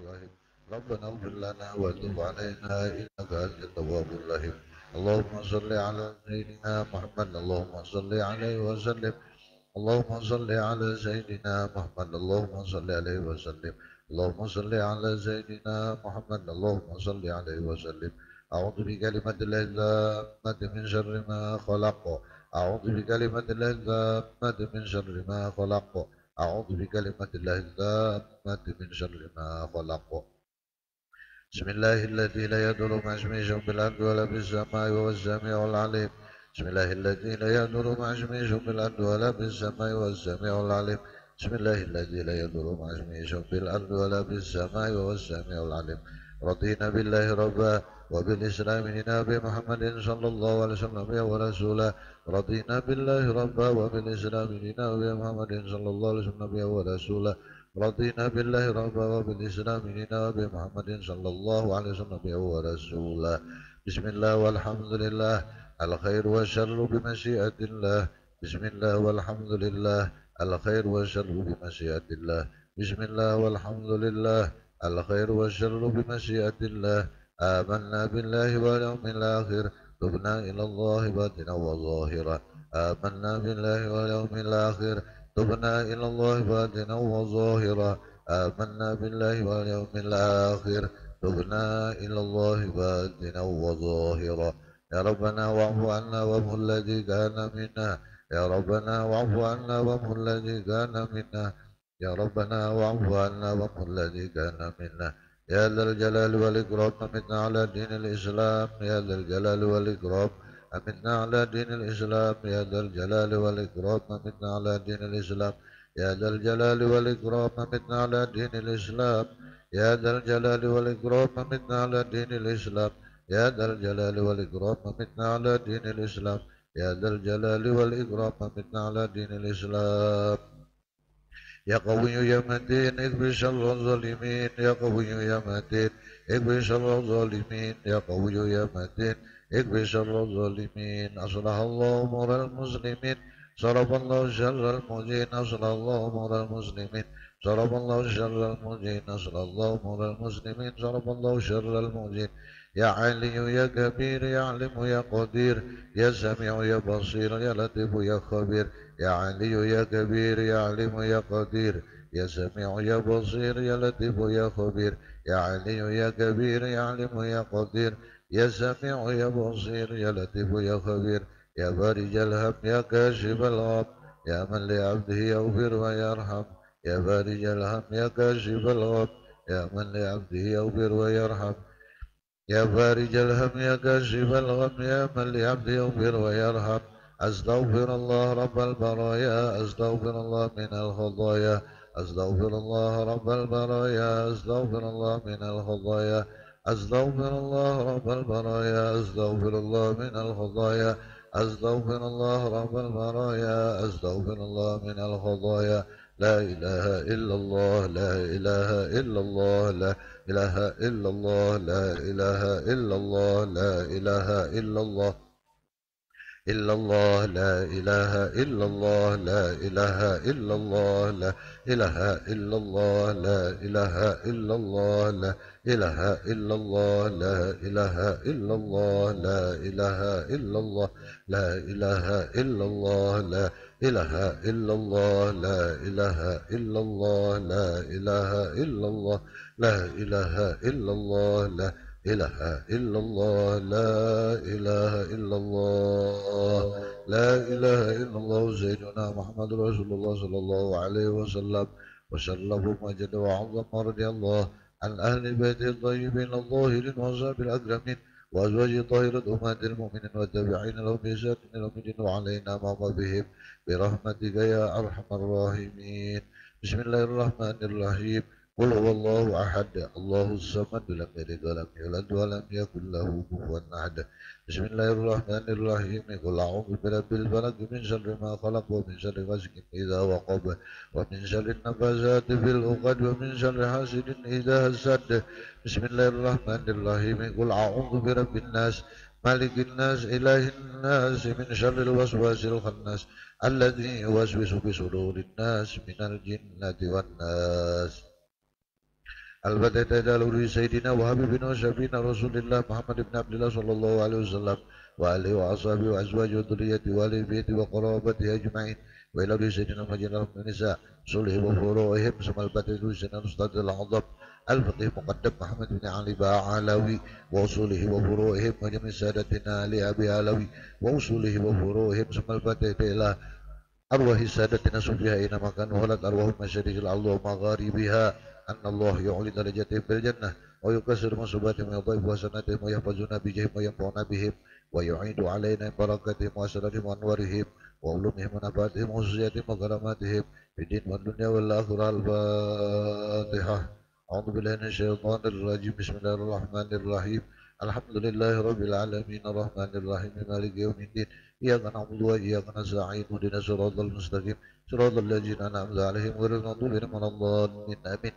الرحيم ربنا اغفر لنا وتب علينا إنك أنت التواب الرحيم اللهم صل على سيدنا محمد اللهم صل عليه وسلم اللهم صل على سيدنا محمد اللهم صل عليه وسلم اللهم صل على سيدنا محمد اللهم صل عليه وسلم أعوذ بكلمة الله التامة من شر ما خلق أعوذ بكلمة الله التامة من شر ما خلق أعوذ بكلمة الله التامة من شر ما خلق بسم الله الذي لا يضر مع اسمه شيء في الأرض ولا في السماء وهو السميع العليم بسم الله الذي لا يضر مع اسمه شيء في الأرض ولا في السماء وهو السميع العليم بسم الله الذي لا يضر مع اسمه شيء في الأرض ولا في السماء وهو السميع العليم رضينا بالله ربا وبالإسلام دينا بمحمد صلى الله عليه وسلم ورسوله رضينا بالله ربا وبالإسلام دينا بمحمد صلى الله عليه وسلم ورسوله رضينا بالله ربا وبالإسلام دينا وبمحمد صلى الله عليه وسلم ورسوله بسم الله والحمد لله الخير والشر بمشيئة الله بسم الله والحمد لله الخير والشر بمشيئة الله بسم الله والحمد لله الخير والشر بمشيئة الله آمنا بالله واليوم الآخر تبنا إلى الله باطنا وظاهرا آمنا بالله واليوم الآخر تبنا إلى الله باطنا وظاهرا آمنا بالله واليوم الآخر تبنا إلى الله باطنا وظاهرا يا ربنا واعف عنا وامه الذي كان منا يا ربنا واعف عنا وامه الذي كان منا يا ربنا واعف عنا وامه الذي كان منا يا ذا الجلال والإكرام أمتنا على دين الإسلام يا ذا الجلال والإكرام أمتنا على دين الإسلام يا ذا الجلال والإكرام أمتنا على دين الإسلام يا ذا الجلال والإكرام أمتنا على دين الإسلام يا ذا الجلال والإكرام أمتنا على دين الإسلام يا ذا الجلال والإكرام أمتنا على دين الإسلام يا ذا الجلال والإكرام أمتنا على دين الإسلام يا قوي يا متين اكفي شر الظالمين يا قوي يا متين اكفي شر الظالمين يا قوي يا متين اكفي شر الظالمين أصلح الله أمور المسلمين صرف الله شر المجين أصلح الله أمور المسلمين صرف الله شر المجين أصلح الله أمور المسلمين صرف الله شر المجين يا علي يا كبير يا علم يا قدير يا سميع يا بصير يا لطيف يا خبير يا علي يا كبير يا عليم يا قدير يا سميع يا بصير يا لطيف يا خبير يا علي يا كبير يا عليم يا قدير يا سميع يا بصير يا لطيف يا خبير يا فارج الهم يا كاشف الغم يا من لعبده يغفر ويرحم يا فارج الهم يا كاشف الغم يا من لعبده يغفر ويرحم يا فارج الهم يا كاشف الغم يا من لعبده يغفر ويرحم أستغفر الله رب البرايا أستغفر الله من الخطايا أستغفر الله رب البرايا أستغفر الله من الخطايا أستغفر الله رب البرايا أستغفر الله من الخطايا أستغفر الله رب البرايا أستغفر الله من الخطايا لا إله إلا الله لا إله إلا الله لا إله إلا الله لا إله إلا الله لا إله إلا الله إلا الله لا إله إلا الله لا إله إلا الله لا إله إلا الله لا إله إلا الله لا إله إلا الله لا إله إلا الله لا إله إلا الله لا إله إلا الله لا إله إلا الله لا إله إلا الله لا إله إلا الله لا إله إلا الله لا إله إلا الله لا إله إلا الله لا إله إلا الله سيدنا محمد رسول الله صلى الله عليه وسلم وشرف مجد وعظم رضي الله عن أهل بيت الطيبين الظاهرين وأصحاب الأكرمين وأزواج طاهرة أمهات المؤمنين والتابعين لهم بإحسان إلى يوم الدين وعلينا ما بهم برحمتك يا أرحم الراحمين بسم الله الرحمن الرحيم قل هو الله أحد الله الصمد لم يلد ولم يولد ولم يكن له كفوا أحد بسم الله الرحمن الرحيم قل أعوذ برب الفلق من شر ما خلق ومن شر غاسق إذا وقب ومن شر النفاثات في العقد ومن شر حاسد إذا حسد بسم الله الرحمن الرحيم قل أعوذ برب الناس مالك الناس إله الناس من شر الوسواس الخناس الذي يوسوس في صدور الناس من الجنة والناس البتة إلى سيدنا وحبيبنا وشفينا رسول الله محمد بن عبد الله صلى الله عليه وسلم وآله وأصحابه وأزواجه وذريته وآل بيته وقرابته أجمعين وإلى روح سيدنا مجنة النساء صلح وفروعهم ثم البتة إلى سيدنا الأستاذ الأعظم الفقيه مقدم محمد بن علي باعلوي وأصوله وفروعهم وجميع سادتنا لأبي علوي وأصوله وفروعهم ثم البتة إلى أرواح سادتنا صوفيا أينما كانوا ولد أرواح مشارق الأرض ومغاربها أن الله يعلي درجاتهم في الجنة ويكسر مصوباتهم ويضيف حسناتهم ويحفظنا بجهم وينفعنا بهم ويعيد علينا بركاتهم وأسرارهم وأنوارهم وعلومهم ونفاتهم وخصوصياتهم وكراماتهم في الدين والدنيا والآخرة. الفاتحة. أعوذ بالله من الشيطان الرجيم. بسم الله الرحمن الرحيم. الحمد لله رب العالمين الرحمن الرحيم مالك يوم الدين إياك نعبد وإياك نستعين اهدنا الصراط المستقيم صراط الذين أنعمت عليهم غير المغضوب عليهم ولا الضالين آمين.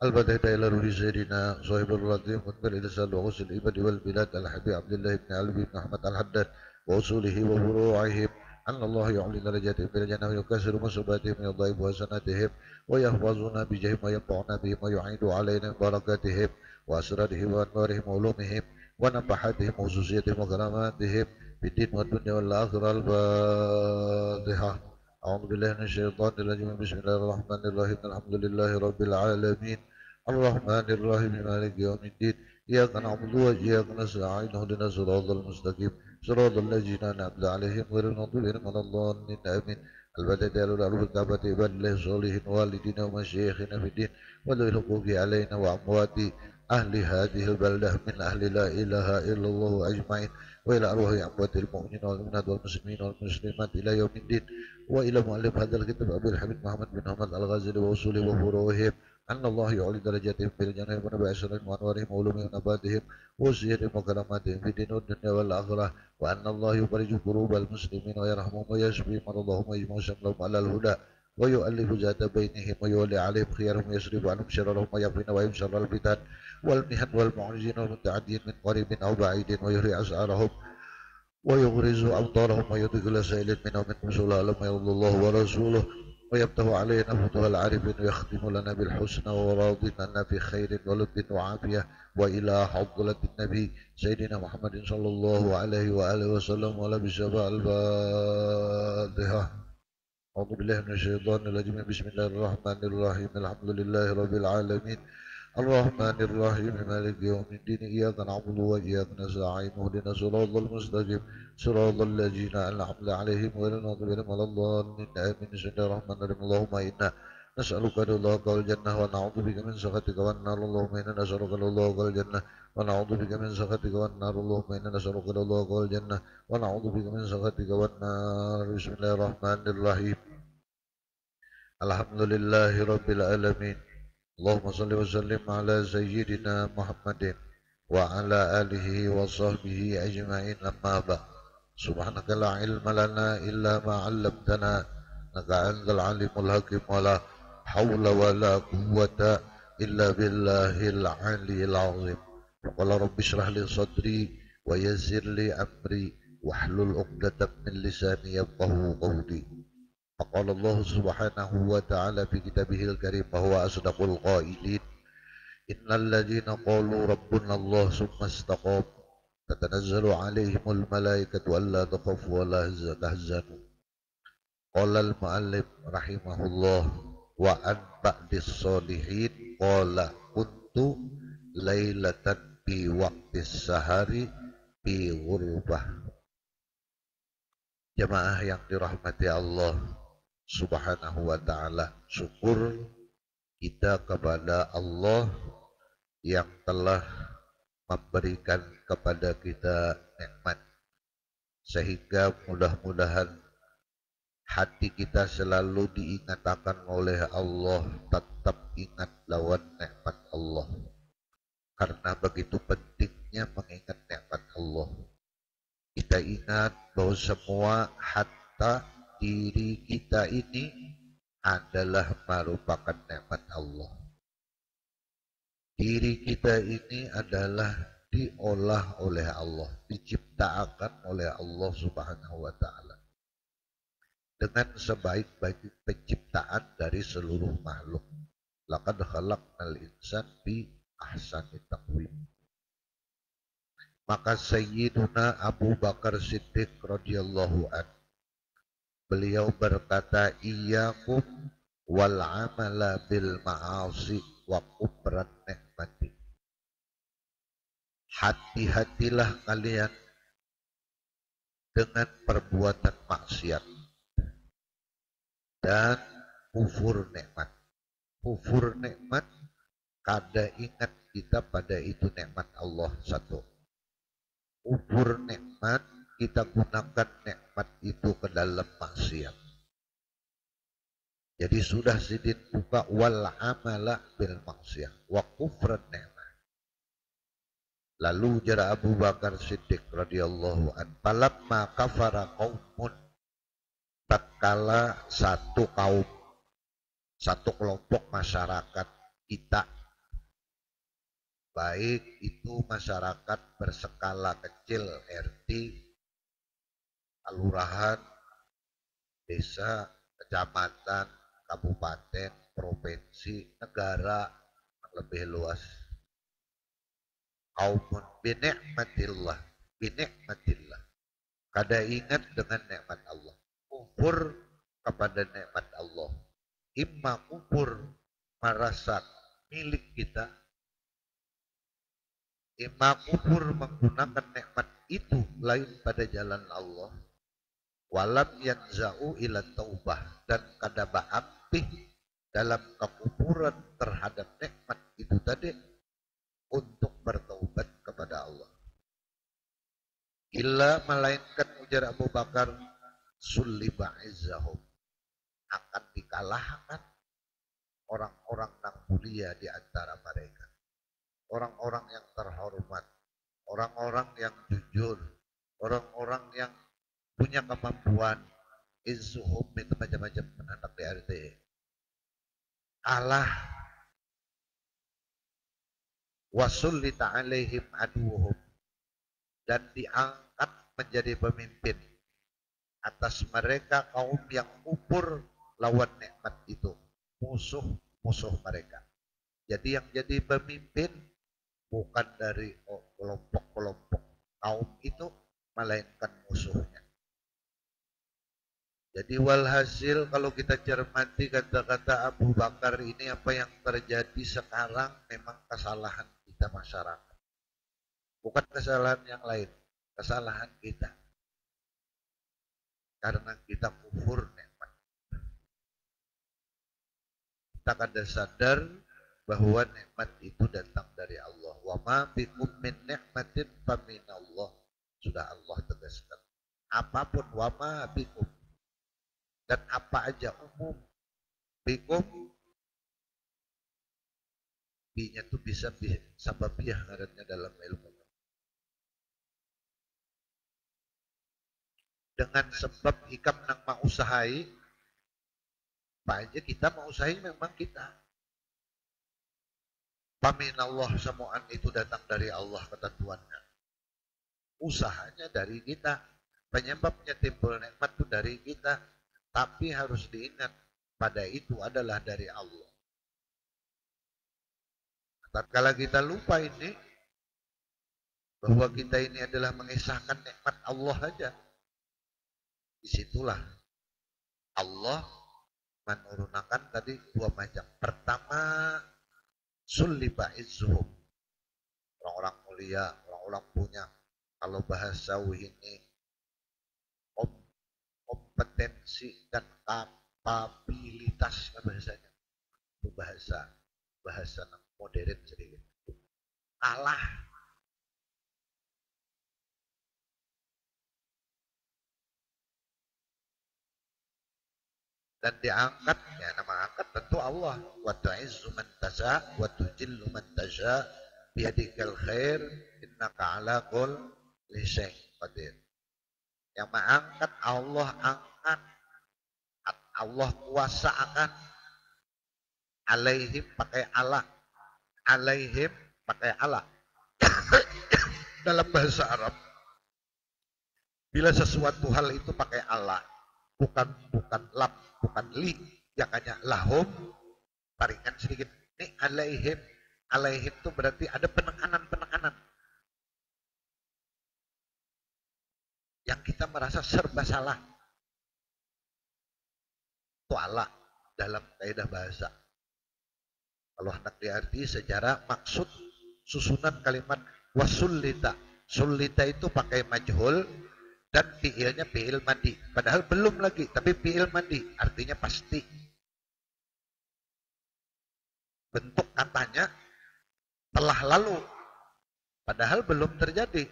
البتة إلى روح سيدنا صاحب الرضي منزل الإرسال وغسل الإبد والبلاد الحبيب عبد الله بن علي بن أحمد الحداد وأصوله وفروعهم أن الله يعلي درجاتهم في الجنة ويكسر مصيباتهم ويضاعف حسناتهم ويحفظنا بجهم وينفعنا بهم ويعيد علينا بركاتهم وأسرارهم وأنوارهم وعلومهم ونفحاتهم وخصوصياتهم وكراماتهم في الدين والدنيا والآخرة. الفاتحة. أعوذ بالله من الشيطان الرجيم. بسم الله الرحمن الرحيم. الحمد لله رب العالمين الرحمن الرحيم مالك يوم الدين إياك نعبد وإياك نستعين اهدنا الصراط المستقيم صراط الذين أنعمت عليهم غير المغضوب عليهم ولا الضالين آمين. البتة الأولى بالكعبة عباد الله الصالحين والدينا ومشايخنا في الدين وذوي الحقوق علينا وأموات أهل هذه البلدة من أهل لا إله إلا الله أجمعين وإلى أرواح أموات المؤمنين والمؤمنات والمسلمين والمسلمات إلى يوم الدين وإلى مؤلف هذا الكتاب أبي الحميد محمد بن أحمد الغازالي وأصوله وفروعهم أن الله يعلي درجاتهم في الجنة ونبع أسرارهم وأنوارهم وعلومهم ونباتهم ووصيتهم وكراماتهم في الدين والدنيا والآخرة وأن الله يفرج كروب المسلمين ويرحمهم ويشفي مرضهم ويجمع شملهم على الهدى ويؤلف ذات بينهم ويولي عليهم خيارهم ويصرف عنهم شررهم ويكفينا ويهم شر الفتن والمحن والمعجزين والمتعدين من قريب أو بعيد ويهري أسعارهم ويغرز أوطارهم ويدخل سائل منهم من سلالهم ويرضى الله ورسوله ويفتح علينا فتوح العارفين ويختم لنا بالحسنى وراض لنا في خير ولطف وعافية وإلى حضرة النبي سيدنا محمد صلى الله عليه وآله وسلم ولبس الفاتحة. أعوذ بالله من الشيطان الرجيم. بسم الله الرحمن الرحيم. الحمد لله رب العالمين الرحمن الرحيم مالك يوم الدين إياك نعبد وإياك نستعين اهدنا الصراط المستقيم صراط الذين أنعمت عليهم غير المغضوب عليهم ولا الضالين آمين. بسم الله الرحمن الرحيم. اللهم إنا نسألك رضاك والجنة ونعوذ بك من سخطك والنار. اللهم إنا نسألك رضاك والجنة ونعوذ بك من سخطك والنار. اللهم إنا نسألك رضاك والجنة ونعوذ بك من سخطك والنار. بسم الله الرحمن الرحيم. الحمد لله رب العالمين اللهم صل وسلم على سيدنا محمد وعلى آله وصحبه أجمعين. أما بعد سبحانك لا علم لنا إلا ما علمتنا إنك أنت العليم الحكيم ولا حول ولا قوة إلا بالله العلي العظيم. وقال رب اشرح لي صدري ويسر لي أمري واحلل عقدة من لساني يفقهوا قولي. فقال الله سبحانه وتعالى في كتابه الكريم وهو أصدق القائلين إن الذين قالوا ربنا الله ثم استقاموا تتنزل عليهم الملائكة ألا تخافوا ولا تحزنوا. قال المؤلف رحمه الله وعن بعض الصالحين قال كنت ليلة في وقت السحر في غربة. Jamaah yang dirahmati Allah Subhanahu wa ta'ala, syukur kita kepada Allah yang telah memberikan kepada kita nikmat sehingga mudah-mudahan hati kita selalu diingatkan oleh Allah, tetap ingat lawan nikmat Allah, karena begitu pentingnya mengingat nikmat Allah. Kita ingat bahwa semua hatta diri kita ini adalah merupakan nikmat Allah. Diri kita ini adalah diolah oleh Allah, diciptakan oleh Allah Subhanahu wa ta'ala dengan sebaik-baik penciptaan dari seluruh makhluk. Laqad khalaqnal insan fi ahsani taqwim. Maka Sayyiduna Abu Bakar Siddiq radhiyallahu an, beliau berkata, iyyakum wal amala bil ma'asi wa kubran nikmati. Hati-hatilah kalian dengan perbuatan maksiat dan kufur nikmat. Kufur nikmat, kada ingat kita pada itu nikmat Allah satu. Kufur nikmat, kita gunakan nikmat itu ke dalam maksiat. Jadi sudah sidin buka wal amala bil maksiat wa kufran nikmat. Lalu jara Abu Bakar Siddiq radhiyallahu an, falamma kafara qaumun, tatkala satu kaum, satu kelompok masyarakat kita, baik itu masyarakat berskala kecil, RT, kelurahan, desa, kecamatan, kabupaten, provinsi, negara yang lebih luas. Qaumun binikmatillah, binikmatillah. Kada ingat dengan nikmat Allah. Kufur kepada nikmat Allah. Imma kufur merasa milik kita. Imma kufur menggunakan nikmat itu lain pada jalan Allah. Walam yanza'u ila taubah, dan kada ba'apih dalam kekufuran terhadap nikmat itu tadi untuk bertaubat kepada Allah. Illa melainkan ujar Abu Bakar, sulliba izzahum, akan dikalahkan orang-orang yang mulia di antara mereka, orang-orang yang terhormat, orang-orang yang jujur, orang-orang yang punya kemampuan. Izzuhum itu macam-macam anak di RT. Allah wasullita alaihim aduhum, dan diangkat menjadi pemimpin atas mereka kaum yang kufur lawan nikmat itu, musuh-musuh mereka. Jadi yang jadi pemimpin bukan dari kelompok-kelompok kaum itu, melainkan musuhnya. Jadi walhasil kalau kita cermati kata-kata Abu Bakar ini, apa yang terjadi sekarang memang kesalahan kita masyarakat. Bukan kesalahan yang lain, kesalahan kita. Karena kita kufur nikmat. Kita kada sadar bahwa nikmat itu datang dari Allah. Wa ma bikum min nikmatin faminallah. Sudah Allah tegaskan. Apapun wa ma bikum, dan apa aja umum, bikum, binya itu bisa sababiah ngarannya dalam ilmu. Dengan sebab hikam nang mau usahai, apa aja kita mau usahai memang kita. Paminallah, semuaan itu datang dari Allah ketentuannya. Usahanya dari kita, penyebabnya timbul nikmat itu dari kita. Tapi harus diingat, pada itu adalah dari Allah. Tatkala kita lupa ini, bahwa kita ini adalah mengisahkan nikmat Allah saja, disitulah Allah menurunkan tadi dua macam. Pertama, sulliba izzuhum, orang-orang mulia, orang-orang punya, kalau bahasa ini kompetensi dan kapabilitas bahasanya, itu bahasa modern sedikit, kalah. Dan diangkat, ya nama angkat tentu Allah. Wa tu'izzu man tasha wa tujillu man tasha biyadikal khair innaka ala kulli syai'in qadir. Yang mengangkat Allah, angkat Allah kuasa akan. Alaihim pakai Allah, alaihim pakai Allah. Dalam bahasa Arab, bila sesuatu hal itu pakai Allah, bukan lam, bukan li, yang hanya lahum, taringan sedikit. Ini alaihim. Alaihim itu berarti ada penekanan-penekanan. Yang kita merasa serba salah. Itu ala dalam kaidah bahasa. Kalau hendak diarti secara maksud susunan kalimat wasullita. Sullita itu pakai majhul dan fiilnya fiil madi. Padahal belum lagi, tapi fiil madi artinya pasti. Bentuk katanya telah lalu, padahal belum terjadi.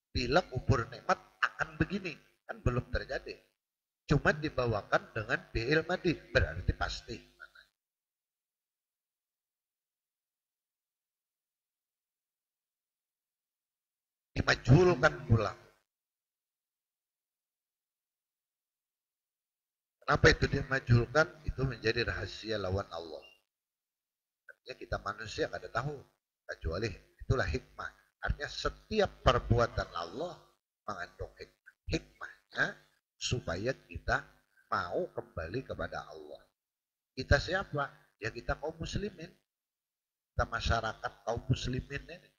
Bilang umur nikmat akan begini, kan belum terjadi. Cuma dibawakan dengan fiil madi, berarti pasti. Dimajhulkan pula. Kenapa itu dimajhulkan? Itu menjadi rahasia lawan Allah. Artinya kita manusia kada tahu, kecuali itulah hikmah. Artinya setiap perbuatan Allah mengandung hikmah. Hikmahnya supaya kita mau kembali kepada Allah. Kita siapa? Ya kita kaum muslimin. Kita masyarakat kaum muslimin ini.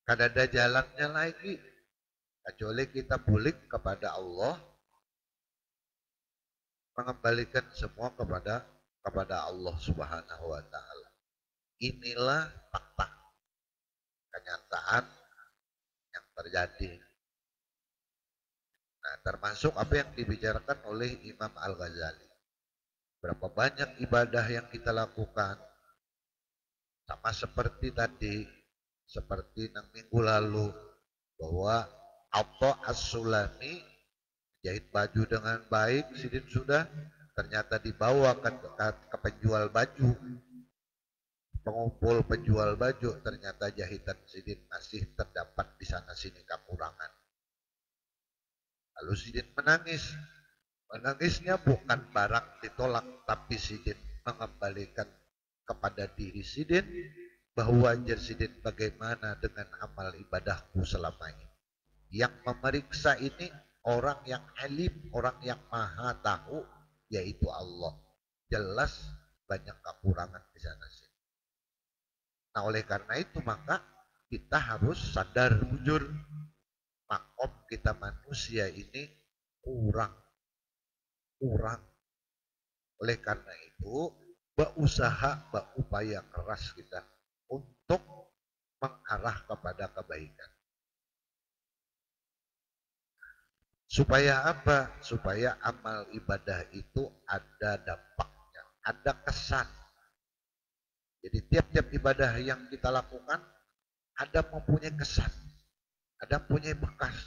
Kada ada jalannya lagi. Kecuali kita balik kepada Allah. Mengembalikan semua kepada Allah Subhanahu wa taala. Inilah fakta kenyataan yang terjadi. Nah, termasuk apa yang dibicarakan oleh Imam Al-Ghazali. Berapa banyak ibadah yang kita lakukan sama seperti tadi, seperti minggu lalu, bahwa Atha As-Sulami jahit baju dengan baik, sidin sudah ternyata dibawakan ke penjual baju, pengumpul penjual baju, ternyata jahitan sidin masih terdapat di sana sini kekurangan. Lalu sidin menangis. Menangisnya bukan barang ditolak, tapi sidin mengembalikan kepada diri sidin bahwa wajar sidin bagaimana dengan amal ibadahku selama ini. Yang memeriksa ini orang yang alim, orang yang maha tahu, yaitu Allah. Jelas banyak kekurangan di sana sini. Nah, oleh karena itu maka kita harus sadar bujur. Makom kita manusia ini kurang. Oleh karena itu, berupaya keras kita untuk mengarah kepada kebaikan. Supaya apa? Supaya amal ibadah itu ada dampaknya, ada kesan. Jadi tiap-tiap ibadah yang kita lakukan ada mempunyai kesan, ada mempunyai bekas.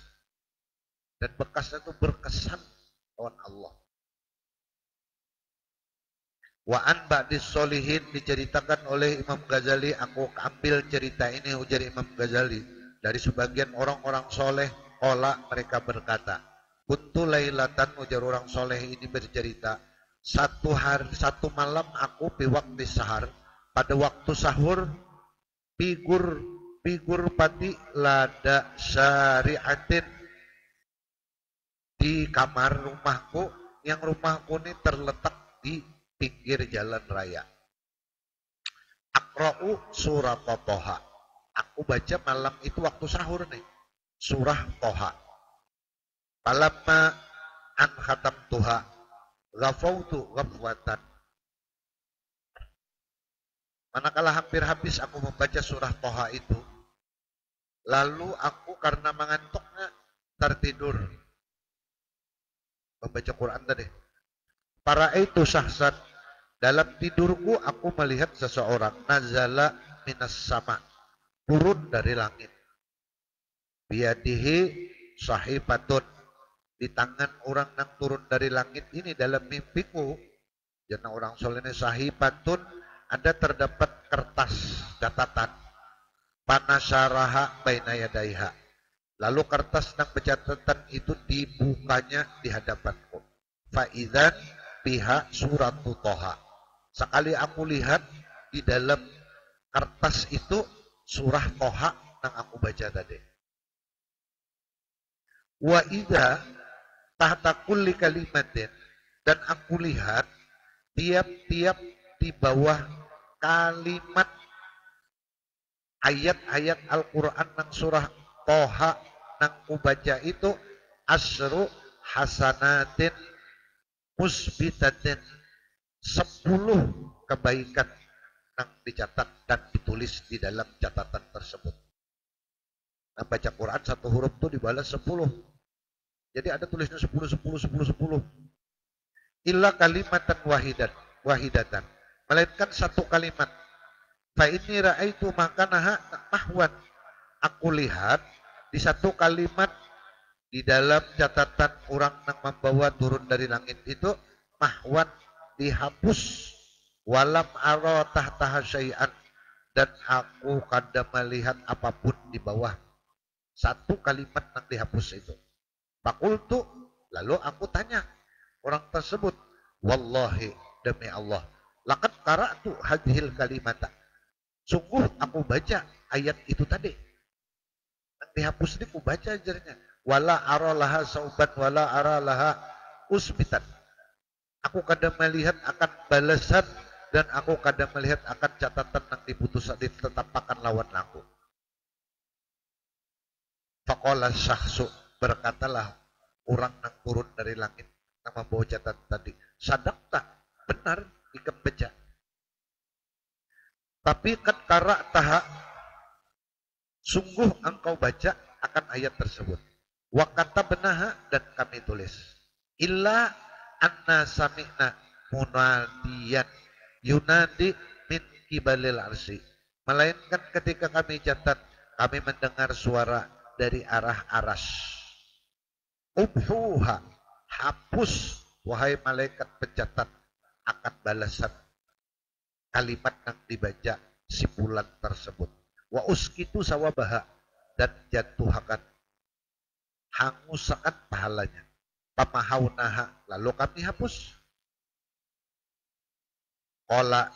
Dan bekasnya itu berkesan lawan Allah. Wa an ba'dis solihin diceritakan oleh Imam Ghazali, aku ambil cerita ini ujar Imam Ghazali dari sebagian orang-orang soleh, ola mereka berkata, kuntu lailatan, ujar orang soleh ini bercerita, satu malam aku pi waktu sahar, pada waktu sahur figur pati lada syariatin di kamar rumahku, yang rumahku ini terletak di pinggir jalan raya. Akra'u surah Toha. Aku baca malam itu waktu sahur nih, surah Toha. Falamma an khatam tuha ghafautu ghafwatan. Manakala hampir habis aku membaca surah Toha itu, lalu aku karena mengantuknya tertidur membaca Quran tadi. Para itu sahsan, dalam tidurku aku melihat seseorang nazala minas sama, turun dari langit. Biadihi sahifatun, di tangan orang yang turun dari langit ini dalam mimpiku, jangan orang soleh ini sahifatun, ada terdapat kertas catatan, panasaraha baina yadaiha. Lalu kertas yang pencatatan itu dibukanya di hadapanku. Fa'idzan biha surat Toha. Sekali aku lihat di dalam kertas itu surah Toha yang aku baca tadi. Wa idza tahta kulli kalimatin, dan aku lihat tiap-tiap di bawah kalimat ayat-ayat Al-Quran nang surah Toha nang kubaca itu asru hasanatin musbitatin 10 kebaikan yang dicatat dan ditulis di dalam catatan tersebut. Nah, baca Quran satu huruf itu dibalas 10. Jadi ada tulisnya 10, 10, 10, 10. Illa kalimatan wahidatan. Melainkan satu kalimat. Fa ini ra'aitu makanaha mahwan. Aku lihat di satu kalimat di dalam catatan orang yang membawa turun dari langit itu mahwan dihapus walam ara tahtaha syai'an dan aku kada melihat apapun di bawah satu kalimat yang dihapus itu. Fakultu lalu aku tanya orang tersebut, wallahi demi Allah, laqad qara'tu hadhil kalimata. Sungguh aku baca ayat itu tadi. Yang dihapus ini aku baca ajarnya. Wala aralaha sauban wala aralaha usbitan. Aku kadang melihat akan balasan dan aku kadang melihat akan catatan yang ditetapkan lawan aku. Faqala syahsu, berkatalah orang yang turun dari langit yang membawa catatan tadi. Sadaqta, benar ikam baca. Tapi kan qara'taha, sungguh engkau baca akan ayat tersebut. Wa katabnaha, dan kami tulis. Illa anna sami'na munadiyan yunadi min kibalil arsi. Melainkan ketika kami catat, kami mendengar suara dari arah aras. Ubhuha, hapus wahai malaikat pencatat akan balasan kalimat yang dibaca si bulan tersebut. Wa uskitu sawabaha, dan jatuhakan hangusakan pahalanya. Pamahaunaha, lalu kami hapus. Qala,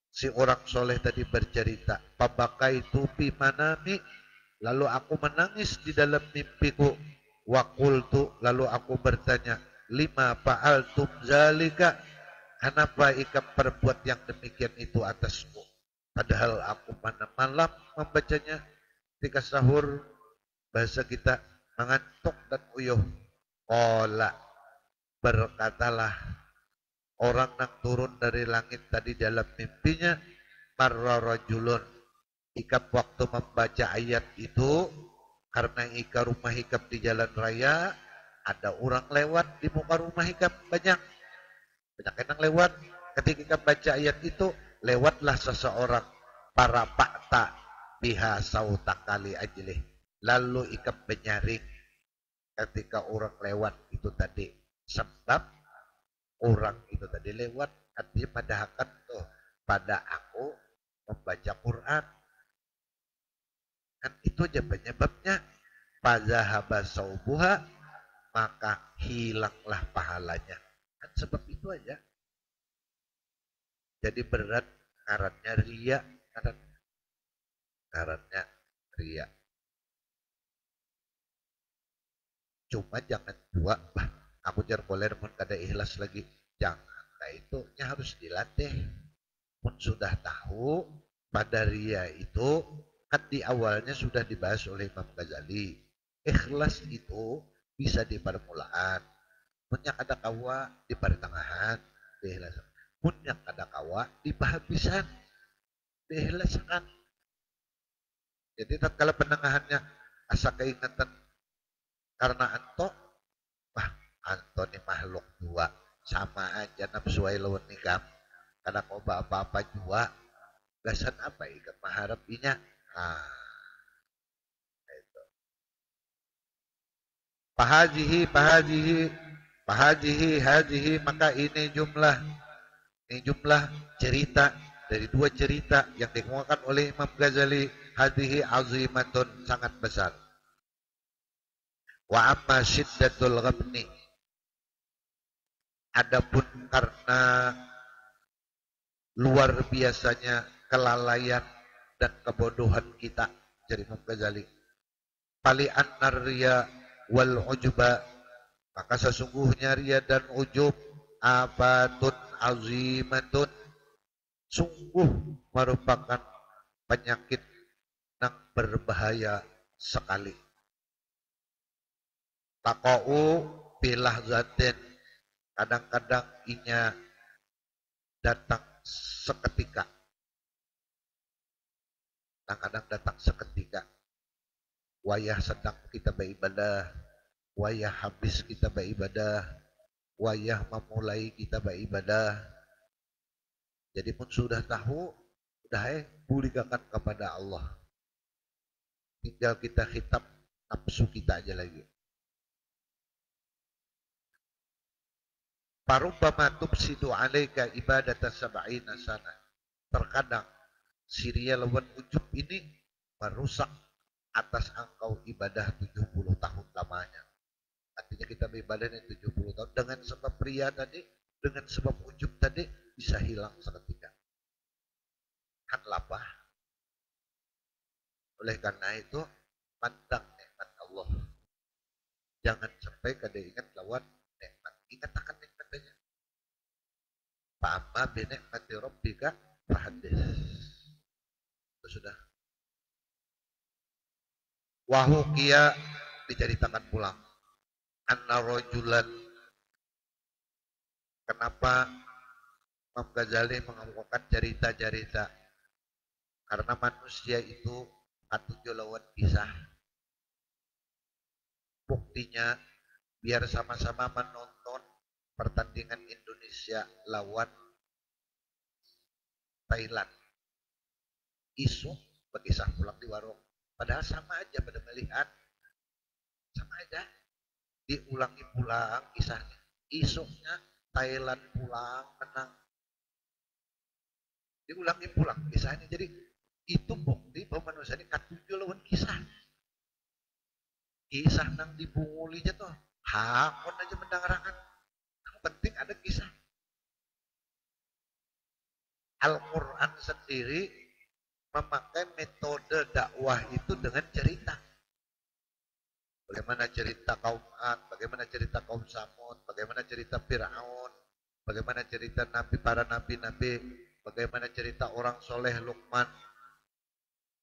si orang soleh tadi bercerita, pabakaitu fi manami, lalu aku menangis di dalam mimpiku. Wa qultu, lalu aku bertanya, lima fa'altum zalika, kenapa ikam perbuat yang demikian itu atasku? Padahal aku malam membacanya ketika sahur, bahasa kita mengantuk dan uyuh. Qala, berkatalah orang yang turun dari langit tadi dalam mimpinya, marra rajulun, ikam waktu membaca ayat itu, karena ika rumah ikam di jalan raya, ada orang lewat di muka rumah ikam banyak yang lewat. Ketika ikam baca ayat itu, lewatlah seseorang, para pakta biha sautakali ajlih, lalu ikam menyaring ketika orang lewat itu tadi, sebab orang itu tadi lewat artinya padahkan tuh pada aku membaca Quran, kan itu aja penyebabnya. Fazahaba saubuha, maka hilanglah pahalanya, kan sebab itu aja. Jadi berat ngarannya ria, ngarannya ria. Cuma jangan dua, aku jar koler pun kada ikhlas lagi. Jangan, nah itu harus dilatih. Pun sudah tahu pada ria itu kan di awalnya sudah dibahas oleh Imam Ghazali. Ikhlas itu bisa di permulaan, punya kada kawa di pertengahan, diikhlaskan. Punya kada kawa di penghabisan, diikhlaskan. Jadi tatkala penengahannya asa keingatan karena anto, anto ni makhluk dua, sama aja nafsu ai lawan nikam. Kada kau apa-apa jua, gasan apa ikan maharap inya. Itu. Pahajihi, hajihi, maka ini jumlah cerita dari dua cerita yang dikemukakan oleh Imam Ghazali. Hadihi azimatun, sangat besar. Wa amma syiddatul ghabni, adapun karena luar biasanya kelalaian dan kebodohan kita, jadi Imam Ghazali, pali annar riya wal ujuba, maka sesungguhnya riya dan ujub abatun azimatun, sungguh merupakan penyakit yang berbahaya sekali. Takau pilah zatin, kadang-kadang inya datang seketika. Kadang-kadang datang seketika. Wayah sedang kita beribadah, wayah habis kita beribadah, wayah memulai kita beribadah. Jadi pun sudah tahu, sudah pulihkan kepada Allah. Tinggal kita khitab nafsu kita aja lagi. Parubbama tufsidu alaika ibadata sab'ina sana. Terkadang Syria lawan ujub ini merusak atas engkau ibadah 70 tahun lamanya. Artinya kita beribadahnya 70 tahun dengan sebab pria tadi, dengan sebab ujub tadi bisa hilang seketika. Kan lapah. Oleh karena itu, pandang nikmat Allah. Jangan sampai kada ingat lawan nikmat. Ingat akan nikmatnya. Fa'amma binikmati rabbika fahaddits. Itu sudah. Wahukia diceritakan pulang. Anna rojulan. Kenapa Imam Ghazali mengemukakan cerita-cerita? Karena manusia itu katujo lawan kisah. Buktinya biar sama-sama menonton pertandingan Indonesia lawan Thailand. Isu berkisah pulang di warung. Padahal sama aja pada melihat. Sama aja. Diulangi pulang kisahnya. Isunya Thailand pulang menang. Diulangi pulang kisahnya. Jadi itu bukti bahwa manusia ini katujo lawan kisah. Kisah nang dibunguli aja tuh. Hakon aja mendengarkan. Yang penting ada kisah. Al-Quran sendiri memakai metode dakwah itu dengan cerita. Bagaimana cerita kaum Ad, bagaimana cerita kaum Samud, bagaimana cerita Fir'aun, bagaimana cerita nabi, para nabi-nabi, bagaimana cerita orang soleh Luqman,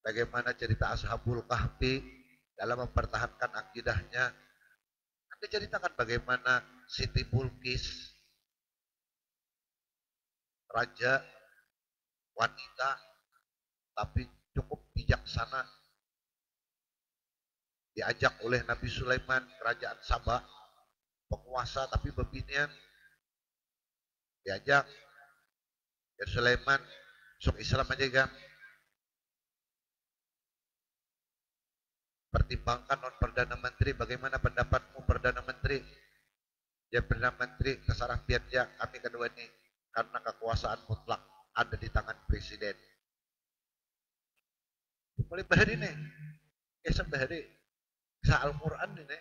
bagaimana cerita Ashabul Kahfi dalam mempertahankan akidahnya. Anda ceritakan bagaimana Siti Bilqis, raja wanita tapi cukup bijaksana, diajak oleh Nabi Sulaiman kerajaan Sabah, penguasa tapi bebinian, diajak ya Sulaiman sok Islam aja kan, pertimbangkan non Perdana Menteri, bagaimana pendapatmu Perdana Menteri? Ya Perdana Menteri kesarah ya kami kedua ini karena kekuasaan mutlak ada di tangan Presiden. Mulai bahari nih, sampai hari sa Al-Quran ini,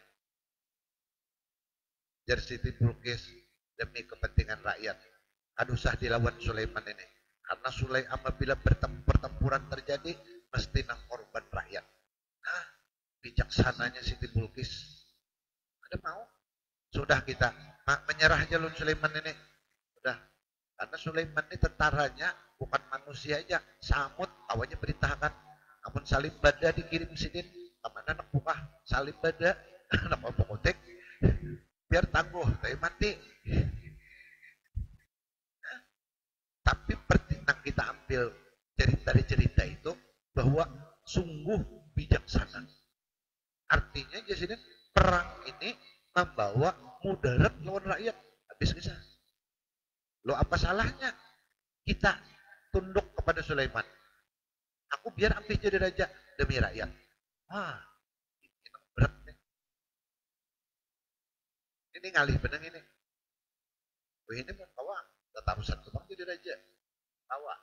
jar Siti Bilqis demi kepentingan rakyat. Aduh sah dilawan Sulaiman ini. Karena Sulaiman apabila pertempuran terjadi, mesti nang korban rakyat. Nah, bijaksananya Siti Bilqis. Ada mau? Sudah kita menyerah jalur Sulaiman ini. Sudah. Karena Sulaiman ini tentaranya bukan manusia aja. Samud awalnya perintahkan. Namun Salim Bada dikirim sidin. Kemana anak buka? Salim Bada. Anak opokotek. Biar tangguh. Tapi mati. Tapi pertinang kita ambil cerita-cerita itu bahwa sungguh bijaksana. Artinya jadi perang ini membawa mudarat lawan rakyat. Habis kisah. Lo apa salahnya kita tunduk kepada Sulaiman? Aku biar ambil jadi raja demi rakyat. Wah, ini berat nih. Ini ngalih benang ini. Wah, ini mau bawa tatarusan kebang jadi raja. Bawa.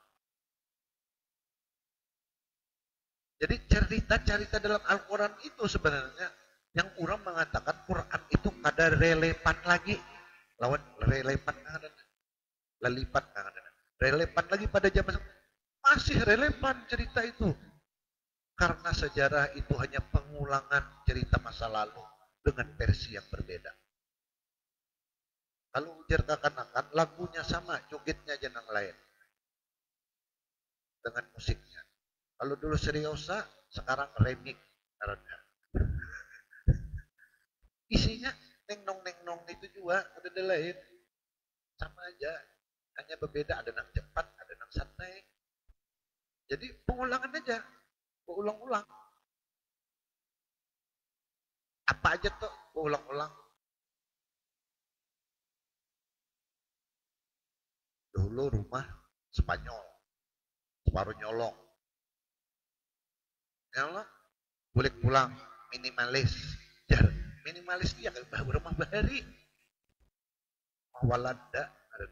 Jadi cerita-cerita dalam Al-Quran itu sebenarnya yang orang mengatakan Quran itu ada relevan lagi. Lawan relevan ada. Lelipat ada. Relevan lagi pada zaman masih relevan cerita itu. Karena sejarah itu hanya pengulangan cerita masa lalu dengan versi yang berbeda. Kalau ujar kekanakan lagunya sama, jogetnya aja yang lain. dengan musiknya. Kalau dulu seriosa, sekarang remix. Karena isinya neng nong itu juga ada lain, sama aja, hanya berbeda ada yang cepat, ada yang santai. Jadi pengulangan aja, berulang-ulang. Apa aja tuh berulang-ulang. Dulu rumah Spanyol, separuh nyolong. Ya Allah, boleh pulang minimalis. Jar, minimalis dia kan rumah bahari. Walanda ada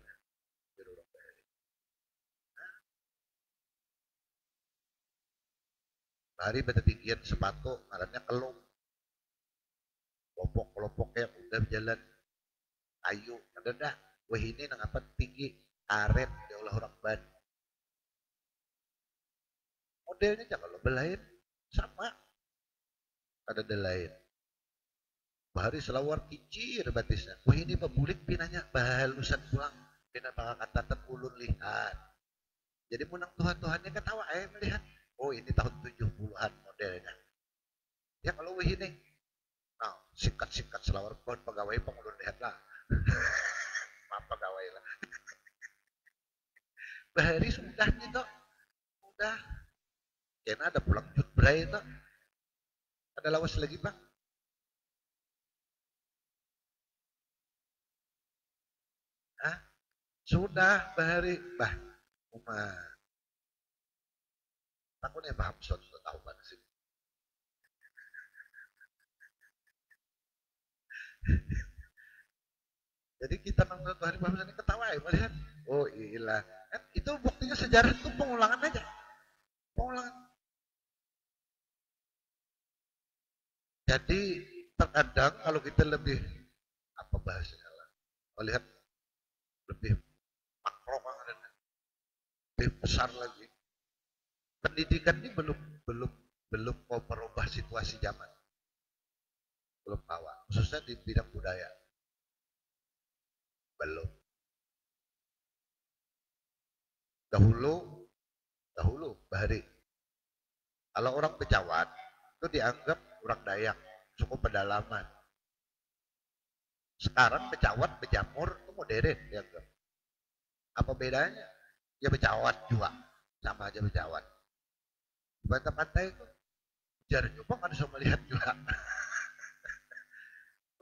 bahari beda tinggian sepatu, ngarannya kelung. Kelompok-kelompoknya udah jalan kayu, ada dah. Wah ini nang apa tinggi, karet, ya Allah orang ban. Modelnya aja kalau belain sama, ada lain. Bahari selawar kicir batisnya. Wah ini pebulik pinanya bahalusan pulang. Pina kata ulun lihat. Jadi menang Tuhan-Tuhannya ketawa melihat. Oh ini tahun 70-an modelnya. Ya kalau wah ini. Nah, sikat-sikat selawar pun pegawai pengulun lihat lah. Maaf pegawai lah. Bahari sudah nih toh. Sudah. Kena ada pulang jutbrai toh. Ada lawas lagi bang. Hah? Sudah bahari. Bah. Umar. Aku nih paham suatu tahu banget sih. Jadi kita nonton hari Muhammad ini ketawa ya melihat. Oh iya. Kan itu buktinya sejarah itu pengulangan aja. Pengulangan. Jadi terkadang kalau kita lebih apa bahasanya lah, melihat lebih makro banget, lebih besar lagi. Pendidikan ini belum belum mau merubah situasi zaman, belum bawa. Khususnya di bidang budaya, belum. Dahulu, dahulu, Bahari. Kalau orang Bejawan itu dianggap orang Dayak, suku pedalaman. Sekarang Bejawan, Bejamur itu modern dianggap. Apa bedanya? Ya Bejawan juga, sama aja Bejawan. Bantah pantai itu jar juga kan bisa melihat juga.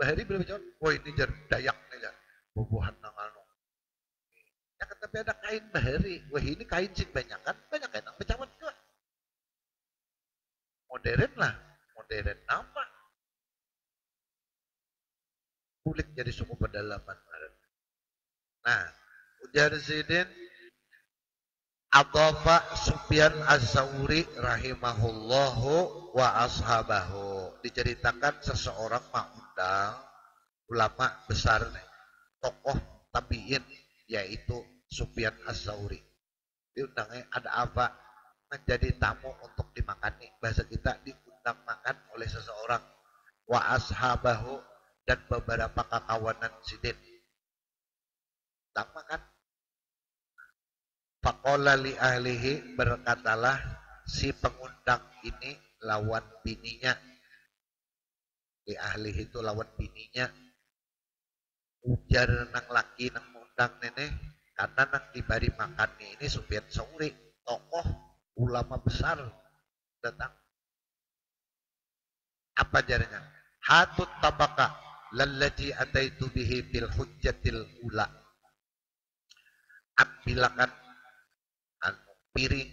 Bahari belum Bejawan, oh ini jar Dayak nih jar. Bubuhan nangano. Ya kan tapi ada kain bahari. Wah ini kain sih banyak kain yang Bejawan juga. Modern lah, modern apa? Kulit jadi suku pedalaman. Nah, ujar Zidin Adhafa Sufyan Az-Zawri rahimahullahu wa ashabahu. Diceritakan seseorang mengundang ulama besar nih, tokoh tabi'in yaitu Sufyan Az-Zawri. Diundangnya ada apa? Menjadi tamu untuk dimakani. Bahasa kita diundang makan oleh seseorang. Wa ashabahu dan beberapa kakawanan sidin. Undang makan. Faqala li ahlihi, berkatalah si pengundang ini lawan bininya. Li ahlihi itu lawan bininya. Ujar nang laki nang undang nenek, karena nang diberi makan ini Sufyan Tsauri, tokoh ulama besar datang. Apa jarnya? Hatut tabaka lallati ataitu bihi bil hujjatil ula. Ambilakan anu piring,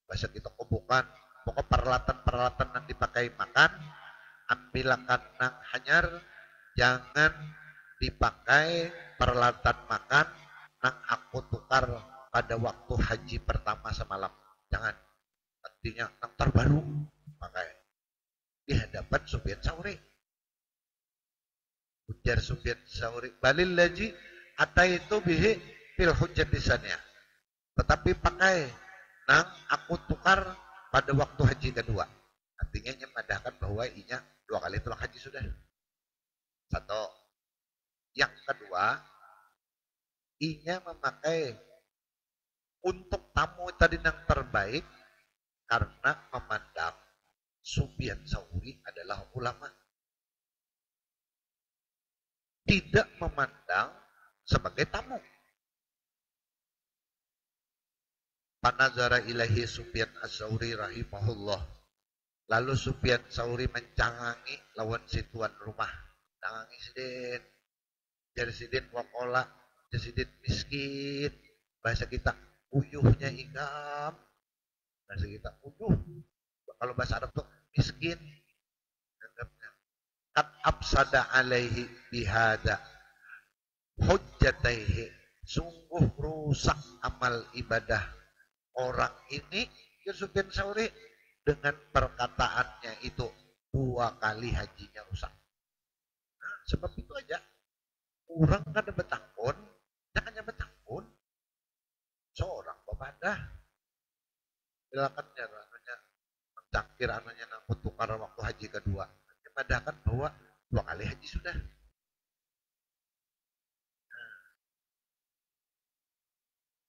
bahasa kita kobokan, pokok peralatan-peralatan yang dipakai makan, ambilakan nang hanyar, jangan dipakai peralatan makan nang aku tukar pada waktu haji pertama semalam. Jangan, artinya nang terbaru pakai di hadapan Sufyan Tsauri. Ujar Sufyan Tsauri, balil laji ataitu bihi fil hujjatisannya. Tetapi pakai nang aku tukar pada waktu haji kedua. Artinya nyemadahkan bahwa inya 2 kali tolak haji sudah. Satu. Yang kedua, inya memakai Untuk tamu tadi yang terbaik karena memandang Sufyan Tsauri adalah ulama. Tidak memandang sebagai tamu. Panazara ilahi Sufyan Ats-Tsauri rahimahullah. Lalu Sufyan Tsauri mencangangi lawan si tuan rumah. Cangangi sidin. Jadi sidin wakola. Jadi sidin miskin. Bahasa kita uyuhnya ingam. Bahasa kita uyuh. Kalau bahasa Arab tuh miskin. Kat absada alaihi bihada hujjataihi. Sungguh rusak amal ibadah orang ini, Sufyan Tsauri, dengan perkataannya itu 2 kali hajinya rusak. Nah, sebab itu aja orang kada betangkon, jangannya betangkon. Seorang pepadah, silakannya anunya mencangkir anunya nang tukar waktu haji kedua. Padahkan bahwa 2 kali haji sudah.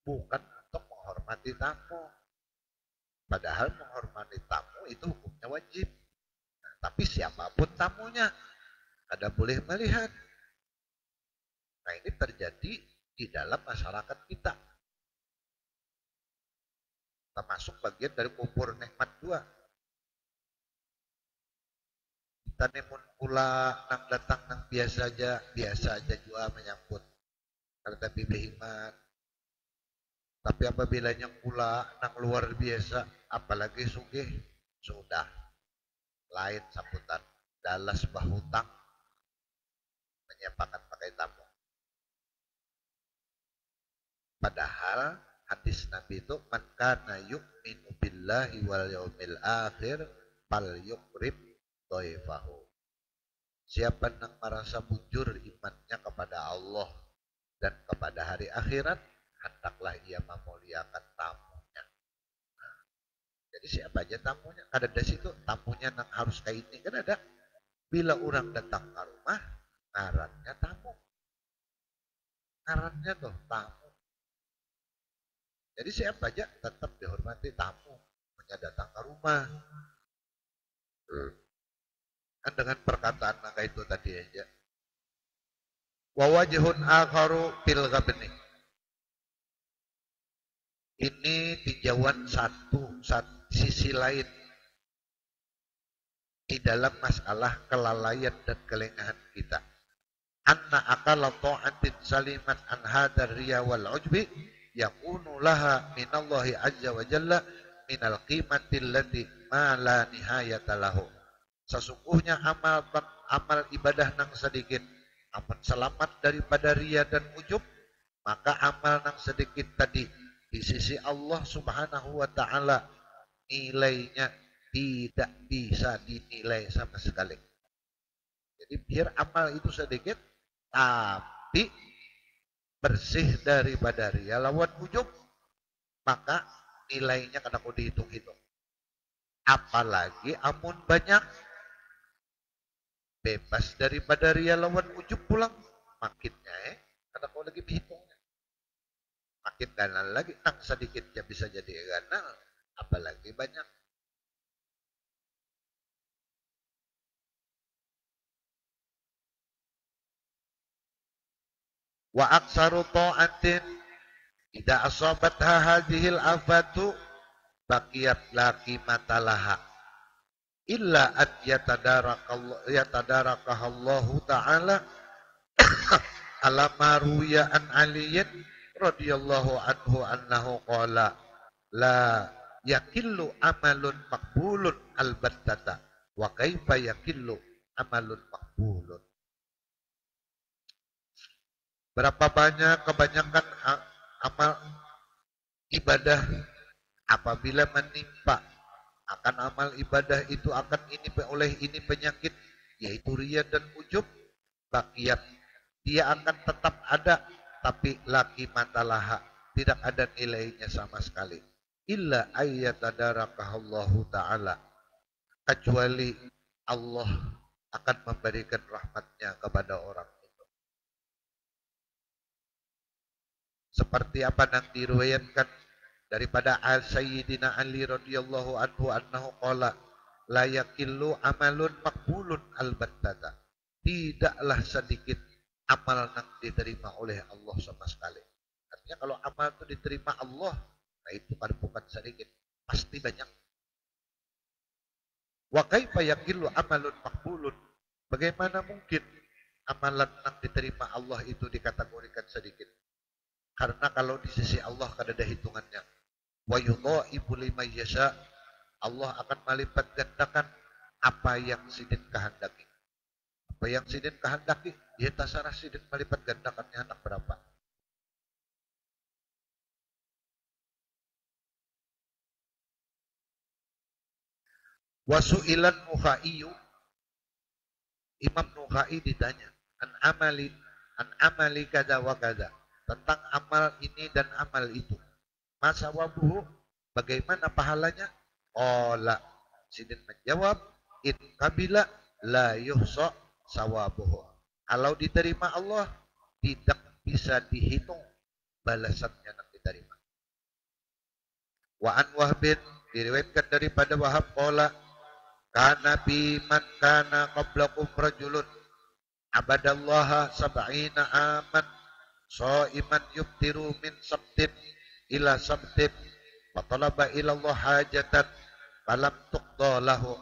Bukan untuk menghormati tamu. Padahal menghormati tamu itu hukumnya wajib. Nah, tapi siapapun tamunya, ada boleh melihat. Nah, ini terjadi di dalam masyarakat kita. Termasuk bagian dari kubur nikmat 2. Kita nemun pula nang datang nang biasa aja juga menyambut. Karena bibihiman. Tapi apabila yang pula nang luar biasa, apalagi sugih, sudah lain sambutan. Dalas bahutang menyiapkan pakai tamu. Padahal hadis Nabi itu man kana yu'minu billahi wal yaumil akhir fal yukrim dhaifahu. Siapa yang merasa bujur imannya kepada Allah dan kepada hari akhirat, hendaklah ia memuliakan tamunya. Nah, jadi siapa aja tamunya? Ada di situ tamunya yang harus kayak ini kan ada. Bila orang datang ke rumah, ngarannya tamu. Ngarannya tuh tamu. Jadi siapa aja tetap dihormati tamu. Punya datang ke rumah. Kan dengan perkataan maka itu tadi aja. Wawajihun akharu fil ghabni. Ini tinjauan satu sisi lain di dalam masalah kelalaian dan kelengahan kita. Anna akala ta'atin salimat an hadar riya wal ujbi yakunu laha minallahi azza wa jalla minal qimati allati ma la nihayata lahu. Sesungguhnya amal ibadah nang sedikit amat selamat daripada riya dan ujub, maka amal nang sedikit tadi di sisi Allah Subhanahu wa taala nilainya tidak bisa dinilai sama sekali. Jadi biar amal itu sedikit tapi bersih daripada riya lawan ujub, maka nilainya kada kau dihitung-hitung. Apalagi amun banyak bebas daripada riya lawan ujub pulang, makinnya kada kau lagi dihitungnya. Makin ganal lagi, nang sedikit ya bisa jadi ganal, apalagi banyak. Wa aksaru ta'atin idza asabatha hadhil afatu baqiyat laki matalaha illa at yatadarakahallahu ta'ala ala maruya an aliyin radhiyallahu anhu annahu qala la yakillu amalun maqbulun albattata wa kaifa yakillu amalun maqbulun. Berapa banyak kebanyakan amal ibadah apabila menimpa akan amal ibadah itu akan ini oleh ini penyakit yaitu riya dan ujub, bakiyat dia akan tetap ada tapi laki matalaha tidak ada nilainya sama sekali illa ayyatadarakahallahu ta'ala, kecuali Allah akan memberikan rahmatnya kepada orang. Seperti apa yang diriwayatkan daripada Sayyidina Ali radhiyallahu anhu annahu qala la yakillu amalun maqbulun albattata. Tidaklah sedikit amal yang diterima oleh Allah sama sekali. Artinya kalau amal itu diterima Allah, nah itu kan bukan sedikit, pasti banyak. Wa kaifa yakillu amalun maqbulun? Bagaimana mungkin amalan yang diterima Allah itu dikategorikan sedikit? Karena kalau di sisi Allah kan ada hitungannya. Wa yudha'ifu liman yasha. Allah akan melipat gandakan apa yang sidin kehendaki. Apa yang sidin kehendaki, ya tasarah sidin melipat gandakannya anak berapa. Wasu'ilan Nukhaiyu, Imam Nukhai ditanya, an amali kada wa kada, tentang amal ini dan amal itu. Masa wabuhu, bagaimana pahalanya? Qala, sidin menjawab, in kabila la yuhsa sawabuhu. Kalau diterima Allah, tidak bisa dihitung balasannya yang diterima. Wa an Wahbin, diriwayatkan daripada Wahab, qala kana bi man kana qablakum rajulun abadallaha sab'ina aman shaiman yuftiru min sabtin ila sabtin wa talaba ila Allah hajatan falam tuqda lahu.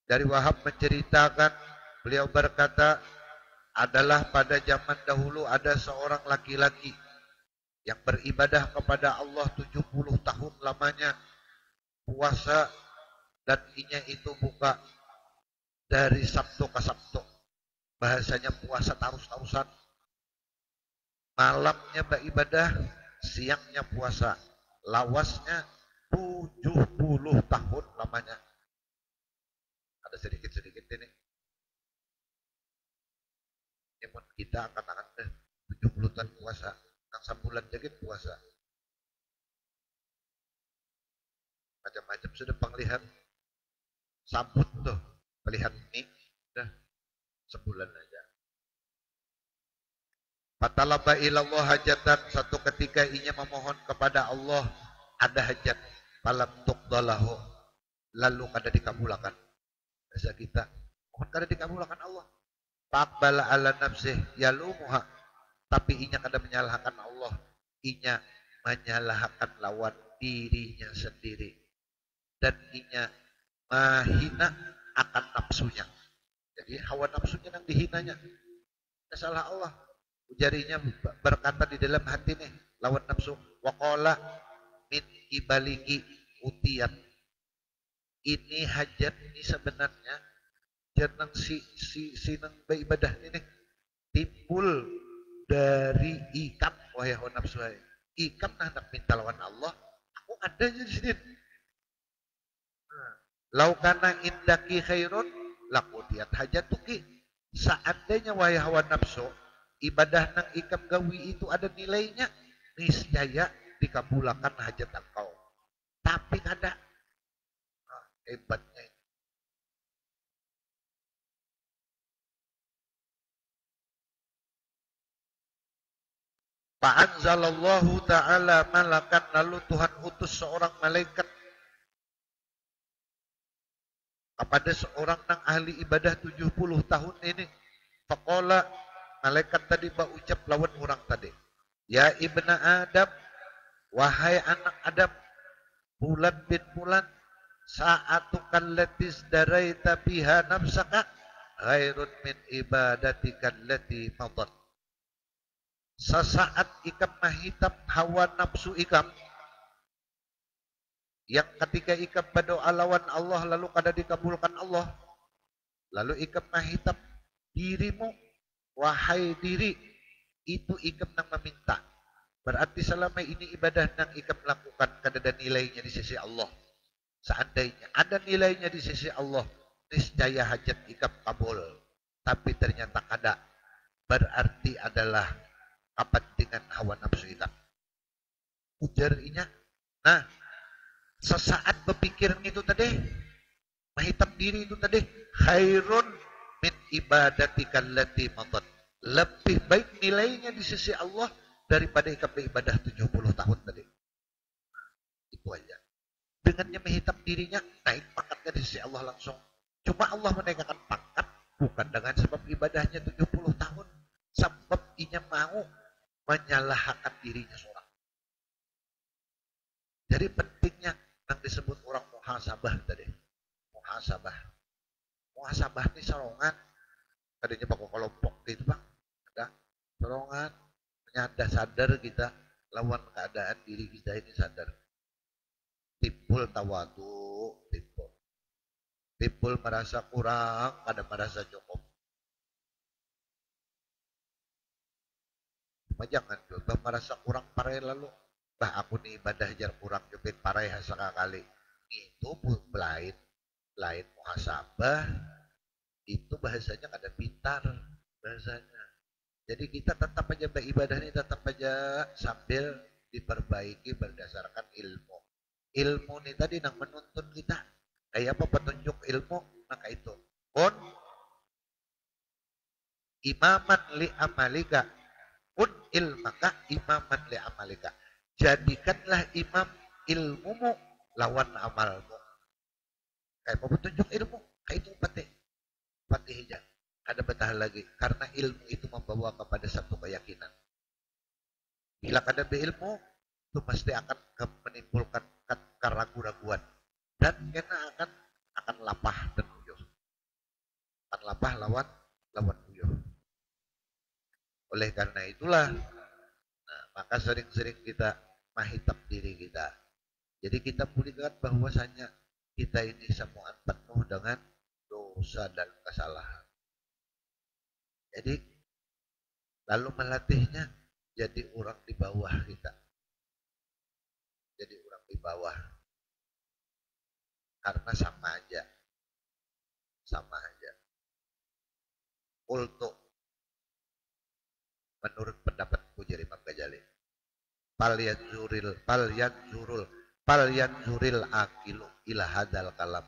Dari Wahab menceritakan, beliau berkata, adalah pada zaman dahulu ada seorang laki-laki yang beribadah kepada Allah 70 tahun lamanya, puasa dan inya itu buka dari Sabtu ke Sabtu. Bahasanya puasa tarus-tarusan. Malamnya beribadah, siangnya puasa. Lawasnya 70 tahun lamanya. Ada sedikit-sedikit ini. Namun kita katakan 70 tahun puasa. Yang sebulan dikit puasa. Macam-macam sudah penglihat. Sambut tuh, melihat ini, udah sebulan aja. Fatalaba ilallah hajatan, satu ketika inya memohon kepada Allah ada hajat, falam tuqdalahu, lalu kada dikabulkan. Biasa kita, mohon kada dikabulkan Allah. Faqbala ala nafsih yalumuha, tapi inya kada menyalahkan Allah, inya menyalahkan lawan dirinya sendiri. Dan inya mahina akan nafsunya. Jadi hawa nafsunya yang dihinanya. Tidak salah Allah. Ujarinya berkata di dalam hati nih, lawan nafsu. Waqala min ibaliki utiat. Ini hajat ini sebenarnya jeneng si nang beribadah ini timbul dari ikam wahai hawa nafsu. Ikam nah nak minta lawan Allah. Aku ada di sini. Laukana indaki khairun lakudiyat hajatuki. Seandainya wahai hawa nafsu, ibadah nang ikam gawi itu ada nilainya, niscaya dikabulkan hajat engkau. Tapi kada. Hebatnya. Fa'anzalallahu ta'ala malakan, lalu Tuhan utus seorang malaikat kepada seorang nang ahli ibadah 70 tahun ini. Faqala, malaikat tadi berucap lawan orang tadi. Ya ibna Adam, wahai anak Adam, bulan bin bulan, sa'atukal latis daraita biha nafsaka, ghairun min ibadatikal lati madat. Sesaat ikam mahitap hawa nafsu ikam, yang ketika ikam berdoa lawan Allah lalu kada dikabulkan Allah, lalu ikam mahitap dirimu, wahai diri, itu ikam nang meminta. Berarti selama ini ibadah nang ikam lakukan kada ada nilainya di sisi Allah. Seandainya ada nilainya di sisi Allah, niscaya hajat ikam kabul. Tapi ternyata kada. Berarti adalah kepentingan hawa nafsu ikam. Ujarnya, nah, sesaat berpikiran itu tadi, mahitap diri itu tadi, khairun min ibadatikal lati madat. Lebih baik nilainya di sisi Allah daripada ikam beribadah 70 tahun tadi. Itu aja. Dengannya menghitam dirinya, naik pangkatnya di sisi Allah langsung. Cuma Allah menaikkan pangkat bukan dengan sebab ibadahnya 70 tahun. Sebab ia mau menyalahkan dirinya seorang. Jadi pentingnya yang disebut orang muhasabah tadi. Muhasabah. Muhasabah ini sorongan. Tadinya pakai kelompok gitu bang. Ada sorongan. Menyadar sadar kita lawan keadaan diri kita ini sadar. Timbul tawadu, timbul merasa kurang, kadang merasa cukup. Cuma jangan juga merasa kurang parai lalu. Bah aku nih ibadah jar kurang jepit parai sekali. Itu lain, lain muhasabah. Itu bahasanya kada pintar bahasanya. Jadi kita tetap aja beribadah ini tetap aja sambil diperbaiki berdasarkan ilmu. Ilmu ini tadi yang menuntun kita. Kayak apa petunjuk ilmu? Maka itu. Kun imaman li amalika. Kun ilmaka imaman li amalika. Jadikanlah imam ilmumu lawan amalmu. Kayak apa petunjuk ilmu? Kayak itu patih. Patih aja. Ada betah lagi. Karena ilmu itu membawa kepada satu keyakinan. Bila ada ilmu, itu pasti akan menimbulkan keraguan-raguan. Dan kena akan lapah dan uyuh. Akan lapah lawan uyuh. Oleh karena itulah, maka sering-sering kita mahitap diri kita. Jadi kita pulihkan bahwasanya kita ini semua penuh dengan dosa dan kesalahan. Jadi lalu melatihnya jadi orang di bawah kita. Jadi orang di bawah. Karena sama aja. Sama aja. Untuk menurut pendapatku jadi Imam Ghazali. Pal yanzuril akilu ila hadal kalam.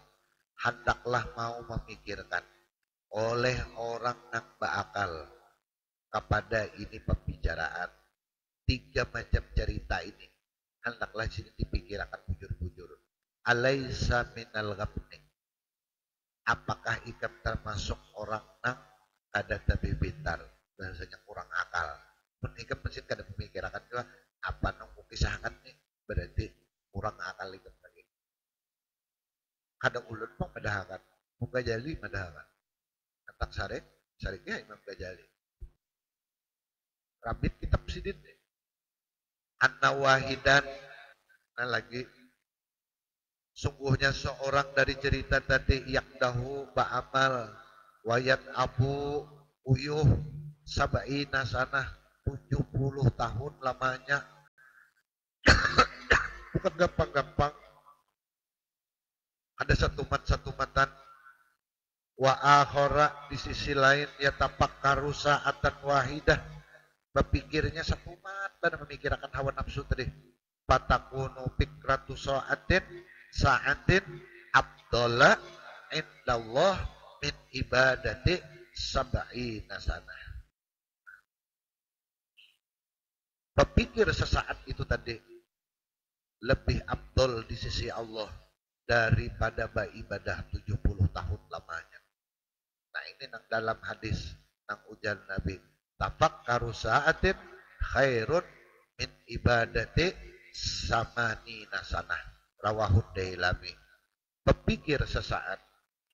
Hendaklah mau memikirkan oleh orang yang berakal kepada ini pembicaraan. 3 macam cerita ini. Hendaklah sini dipikirkan bujur-bujur. Alaisa minal ghabni. Apakah ikam termasuk orang yang kada tapi pintar, bahasanya kurang akal. Pun ikam mesti kada memikirkan juga apa nunggu kisahkan nih, berarti kurang akal ikam lagi. Kada ulun pun madahakan, Imam Ghazali madahakan. Antak sariknya Imam Ghazali. Rabit kitab sidin nih. An-Nawahidan, nah lagi sungguhnya seorang dari cerita tadi yakdahu ba'amal wayat abu uyuh sabaina sanah 70 tahun lamanya. Bukan gampang-gampang. Ada satu matan wa akhara di sisi lain yatafakkaru sa'atan wahidah, berpikirnya satu mat dan memikirkan hawa nafsu tadi. Patakunu fikratu sa'atin abdullah indallah min ibadati sab'ina sanah. Berpikir sesaat itu tadi lebih abdul di sisi Allah daripada beribadah 70 tahun lamanya. Nah ini nang dalam hadis nang ujar Nabi, tafakkaru sa'atin khairun min ibadati samanina sanah. Rawahud Dailami. Berpikir sesaat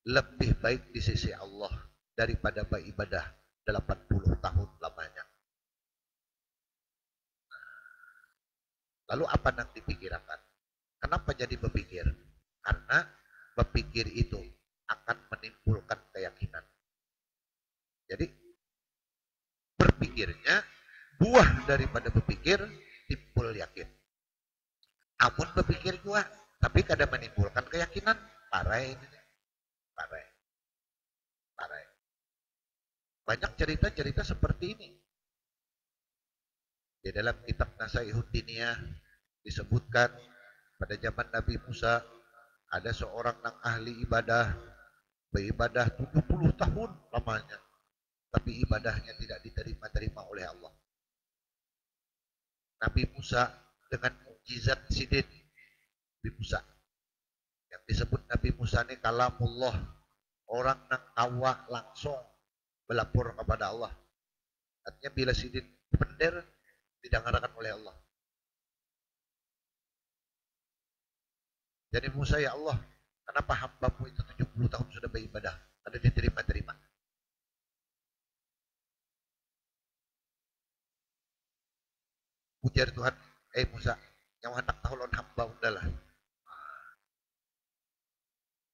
lebih baik di sisi Allah daripada beribadah 80 tahun lamanya. Lalu apa yang dipikirkan? Kenapa jadi berpikir? Karena berpikir itu akan menimbulkan keyakinan. Jadi berpikirnya buah daripada berpikir timbul yakin. Amun berpikir juga, tapi kadang menimbulkan keyakinan. Parai ini, parai. Banyak cerita-cerita seperti ini. Di dalam kitab Nasaihud Diniyah disebutkan pada zaman Nabi Musa ada seorang yang ahli ibadah, beribadah 70 tahun lamanya, tapi ibadahnya tidak diterima-terima oleh Allah. Nabi Musa dengan mukjizat sidin. Nabi Musa yang disebut Nabi Musa ini kalamullah, orang nang tawa langsung melapor kepada Allah. Artinya bila sidin bender didengarkan oleh Allah. Jadi Musa, ya Allah, kenapa hambamu itu 70 tahun sudah beribadah ada diterima-terima? Ujar Tuhan, Musa, yang hendak tahulon hamba undalah.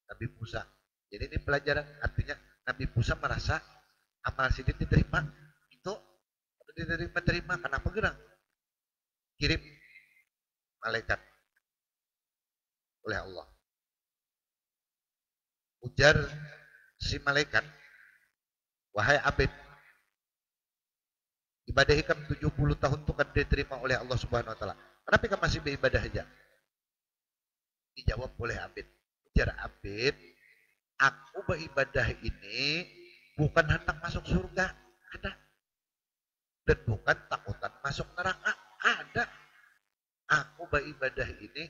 Nabi Musa. Jadi ini pelajaran, artinya Nabi Musa merasa amal sidin diterima, itu diterima-terima, kenapa gerang? Kirim malaikat oleh Allah. Ujar si malaikat, wahai abid, ibadah ikam 70 tahun itu kan diterima oleh Allah Subhanahu wa taala. Kenapa kamu masih beribadah aja? Dijawab oleh abid. Ujar abid, aku beribadah ini bukan hendak masuk surga, ada. Dan bukan takutan masuk neraka, ada. Aku beribadah ini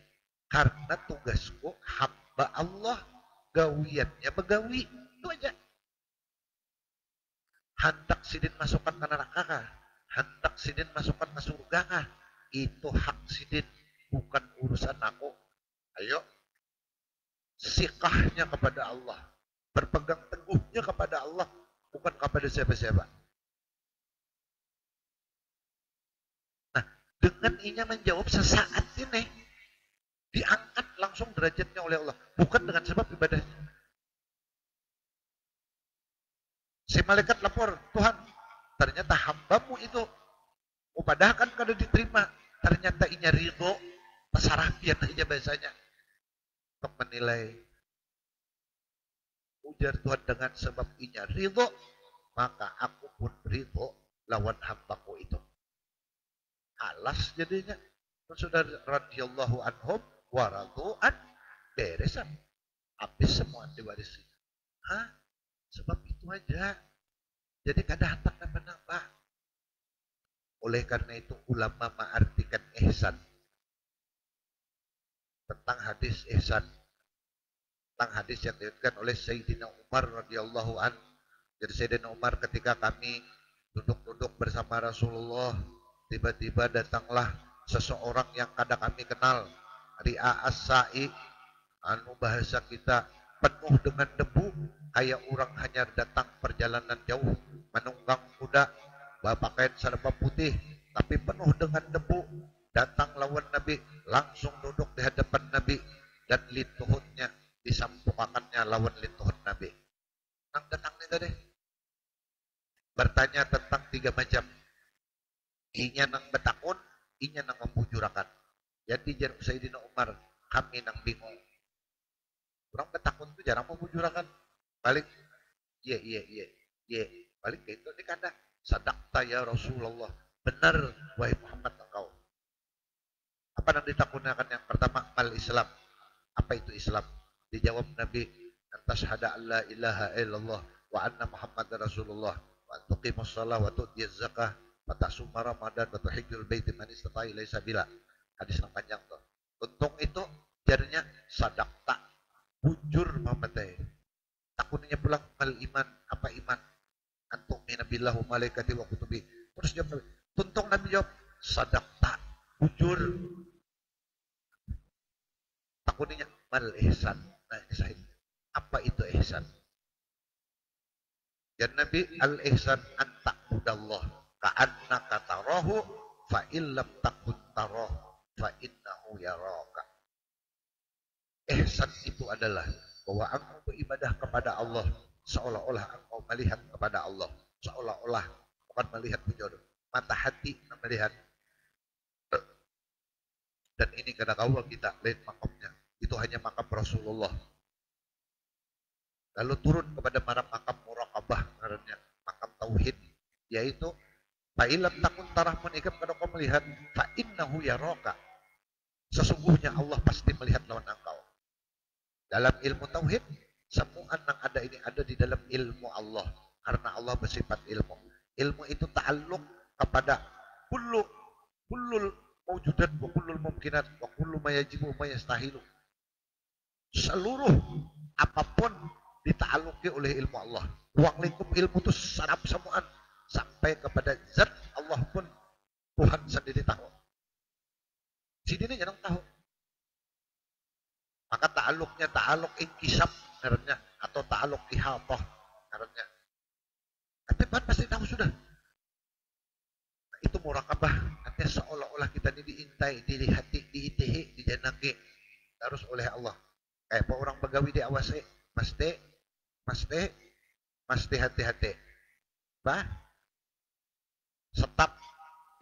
karena tugasku hamba Allah, gawiannya begawi, itu aja. Hendak sidin masukkan ke neraka kah? Hendak sidin masukkan ke surga kah? Itu hak sidin, bukan urusan aku. Ayo, sikahnya kepada Allah, berpegang teguhnya kepada Allah, bukan kepada siapa-siapa. Nah, dengan inya menjawab sesaat ini, diangkat langsung derajatnya oleh Allah, bukan dengan sebab ibadahnya. Si malaikat lapor, Tuhan, ternyata hambamu itu, padahal kan kada diterima, ternyata inya ridho, pasarapian aja bahasanya, untuk menilai. Ujar Tuhan, dengan sebab inya ridho, maka aku pun ridho lawan hambaku itu. Alas jadinya. Sudah radhiyallahu anhum wa radu'an, beresan. Habis semua diwarisi. Hah? Sebab itu aja. Jadi kada hantak nambah-nambah. Oleh karena itu ulama mengartikan ihsan. Tentang hadis ihsan. Tentang hadis yang diriwayatkan oleh Sayyidina Umar radhiyallahu an. Jadi Sayyidina Umar ketika kami duduk-duduk bersama Rasulullah, tiba-tiba datanglah seseorang yang kada kami kenal, Ri'a As-Sa'i, anu bahasa kita penuh dengan debu, kayak orang hanya datang perjalanan jauh, menunggang kuda, berpakaian serba putih, tapi penuh dengan debu, datang lawan Nabi, langsung duduk di hadapan Nabi, dan lituhutnya disampukakannya lawan lituhut Nabi. Nang datang ni tadi, bertanya tentang 3 macam. Inya nang betakun, inya nang membujurakan. Jadi jarang Sayyidina Umar, kami nang bingung. Orang betakun itu jarang membujurakan. Balik, iya. Balik itu ini kada. Sadaqta ya Rasulullah. Benar, wahai Muhammad engkau. Apa yang ditakunakan? Yang pertama, mal Islam. Apa itu Islam? Dijawab Nabi, antashhada an la ilaha illallah wa anna Muhammad Rasulullah wa tuqimus shalah wa tu'tiyaz zakah wa tasuma Ramadan wa tuhijjul baiti man istata'a ilaihi sabila. Hadis yang panjang tuh. Untung itu jadinya sadaqta, bujur Muhammad. Takutnya pulang mal iman, apa iman? Antum minabillah wa malaikati wa kutubi. Terus dia tuntung Nabi jawab sadaqta, bujur. Takutnya mal ihsan. Nah, ihsan. Apa itu ihsan? Dan Nabi, al-ihsan an ta'budallah ka'annaka tarahu fa illam takun tarahu fa innahu yaraka. Ihsan itu adalah bahwa engkau beribadah kepada Allah seolah-olah engkau melihat kepada Allah, seolah-olah bukan melihat penjodoh, mata hati melihat. Dan ini kadang Allah kita lain makamnya, itu hanya makam Rasulullah. Lalu turun kepada makam muraqabah, karena makam tauhid, yaitu fa'ilam takun tarahmun ikam, kalau kau melihat fa innahu yaraka, sesungguhnya Allah pasti melihat lawan engkau. Dalam ilmu tauhid, semua yang ada ini ada di dalam ilmu Allah, karena Allah bersifat ilmu. Ilmu itu ta'alluq kepada kullu kullul mawjudat wa kullul mumkinat wa kullu ma yajibu ma yastahilu. Seluruh apapun dita'alluqi oleh ilmu Allah. Ruang lingkup ilmu itu sarap semuaan sampai kepada zat Allah pun Tuhan sendiri tahu. Sini jangan tahu. Maka ta'alluq inkisab ngarannya atau ta'alluq ihatah ngarannya. Tapi pasti tahu sudah. Nah, itu muraqabah. Artinya seolah-olah kita ini diintai, dilihati, diitihi, dijanaki harus oleh Allah. Kayak orang begawi diawasi, mesti hati-hati. Bah, setap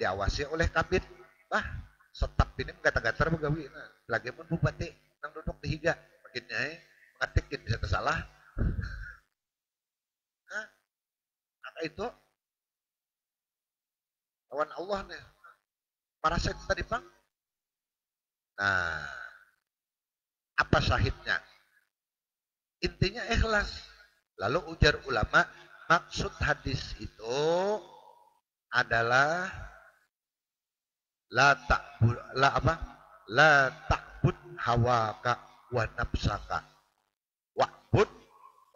diawasi oleh kabit. Bah, setap ini gata-gatar begawi. Nah, lagi pun bupati nang duduk di higa, makinnya ngatikin bisa salah. Nah, maka itu lawan Allah nih. Para saya tadi bang. Nah, apa syahidnya? Intinya ikhlas. Lalu ujar ulama, maksud hadis itu adalah la ta'bud hawaka wa nafsaka wa'bud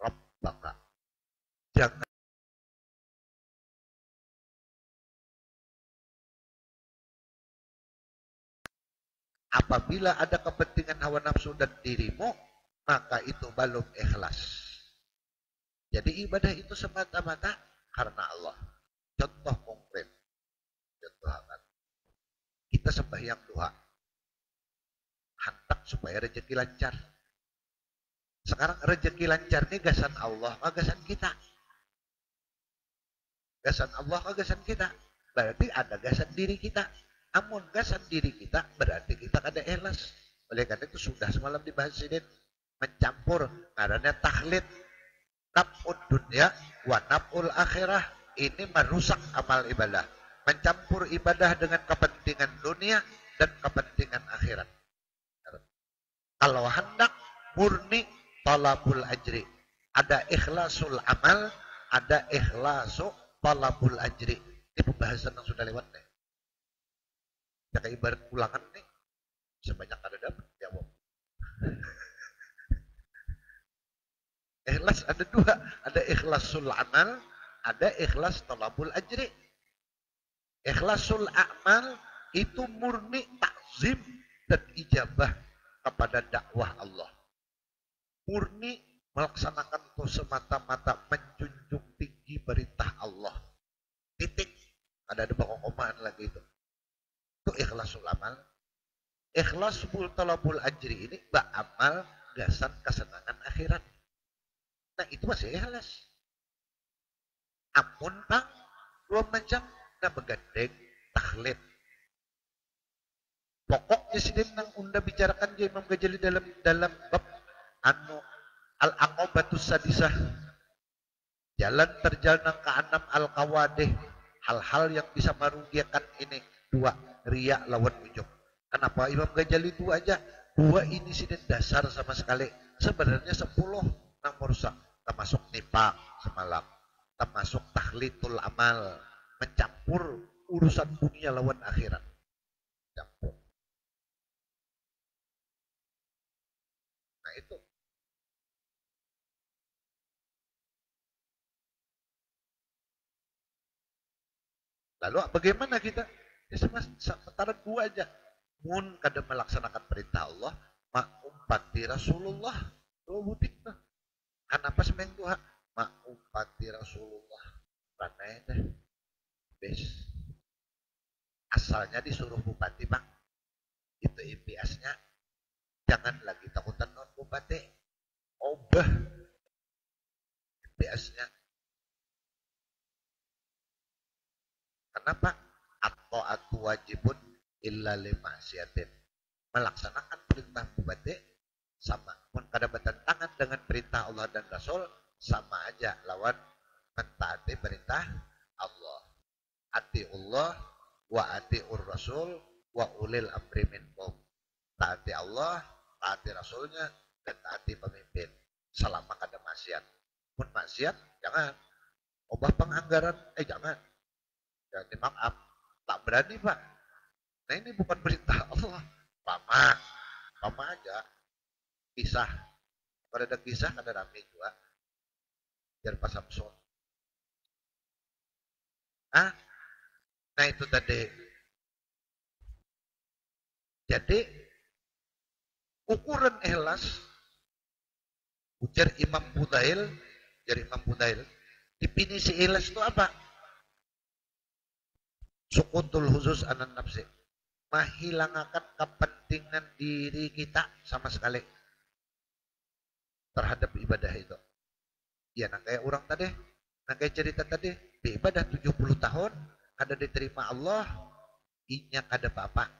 rabbaka. Jangan apabila ada kepentingan hawa nafsu dan dirimu, maka itu belum ikhlas. Jadi ibadah itu semata-mata karena Allah. Contoh konkret. Contoh apa? Kita sembahyang duha. Hantak supaya rezeki lancar. Sekarang rezeki lancar ini gasan Allah, gasan kita. Gasan Allah, gasan kita. Berarti ada gasan diri kita. Namun gasan diri kita berarti kita ada ikhlas. Oleh karena itu sudah semalam dibahas ini mencampur karena taklid naf'ud dunya wa naf'ul akhirah. Ini merusak amal ibadah. Mencampur ibadah dengan kepentingan dunia dan kepentingan akhirat. Kalau hendak murni talabul ajri. Ada ikhlasul amal, ada ikhlasu talabul ajri. Ini pembahasan yang sudah lewat nih. Jaga ibarat ulangan nih. Sebanyak ada dapat jawab. Ikhlas ada dua. Ada ikhlasul amal, ada ikhlas talabul ajri. Ikhlasul amal itu murni takzim dan ijabah kepada dakwah Allah. Murni melaksanakan itu semata-mata menjunjung tinggi perintah Allah. Titik. Ada bakokomaan lagi itu. Itu ikhlasul amal. Ikhlasul talabul ajri ini ba'amal gasan kesenangan akhirat. Nah itu masih ikhlas. Ampun bang, dua macam na begandeng taklid. Pokoknya sidin nang unda bicarakan dia Imam Ghazali dalam bab anu al-aqabatus sadisah. Jalan terjal nang keenam al-qawadih. Hal-hal yang bisa merugikan ini dua, riya lawan ujub. Kenapa Imam Ghazali itu aja? Dua ini sidin dasar sama sekali. Sebenarnya 10 nang merusak. Termasuk nifaq semalam. Termasuk tahlidul amal. Mencampur urusan dunia lawan akhirat. Campur. Nah itu. Lalu bagaimana kita? Ya sementara dua aja. Mun kada melaksanakan perintah Allah, makumpati Rasulullah. Dua butik nah. Kenapa semeng Tuhan? Makumpati Rasulullah. Karena deh. Bes. Asalnya disuruh bupati bang. Itu impiasnya. Jangan lagi takutan non bupati. Obah. Impiasnya. Kenapa? At-ta'atu wajibun illa lima'siyatin. Melaksanakan perintah bupati sama pun kada bertentangan dengan perintah Allah dan Rasul sama aja lawan mentaati perintah Allah. Atiullah wa atiur Rasul wa ulil amri minkum. Taati Allah, taati Rasulnya dan taati pemimpin selama kada maksiat. Pun maksiat jangan. Obah penganggaran jangan. Jadi maaf, tak berani pak. Nah ini bukan perintah Allah. Pama, pama aja. Kisah. Kalau ada kisah ada rame juga. Biar Pak Samson. Ah, nah itu tadi. Jadi ukuran ikhlas ujar Imam Budail, dari Imam Budail, definisi ikhlas itu apa? Sukutul khusus anan nafsi. Menghilangkan kepentingan diri kita sama sekali terhadap ibadah itu. Ya, nah kayak orang tadi, nah kayak cerita tadi, ibadah 70 tahun, kada diterima Allah, inya kada apa-apa.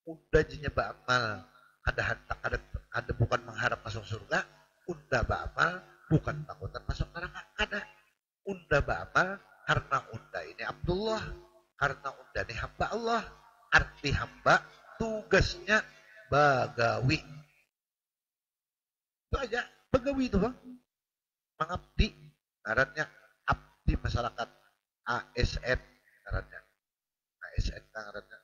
Udah jinya ba'amal, kada hantak, kada bukan mengharap masuk surga, udah ba'amal, bukan takutan masuk neraka, kada. Unda ba'amal, karena unda ini Abdullah, karena unda ini hamba Allah, arti hamba, tugasnya bagawi. Itu aja, bagawi itu bang. Mengabdi, ngarannya abdi masyarakat, ASN, ngarannya. ASN, ngarannya.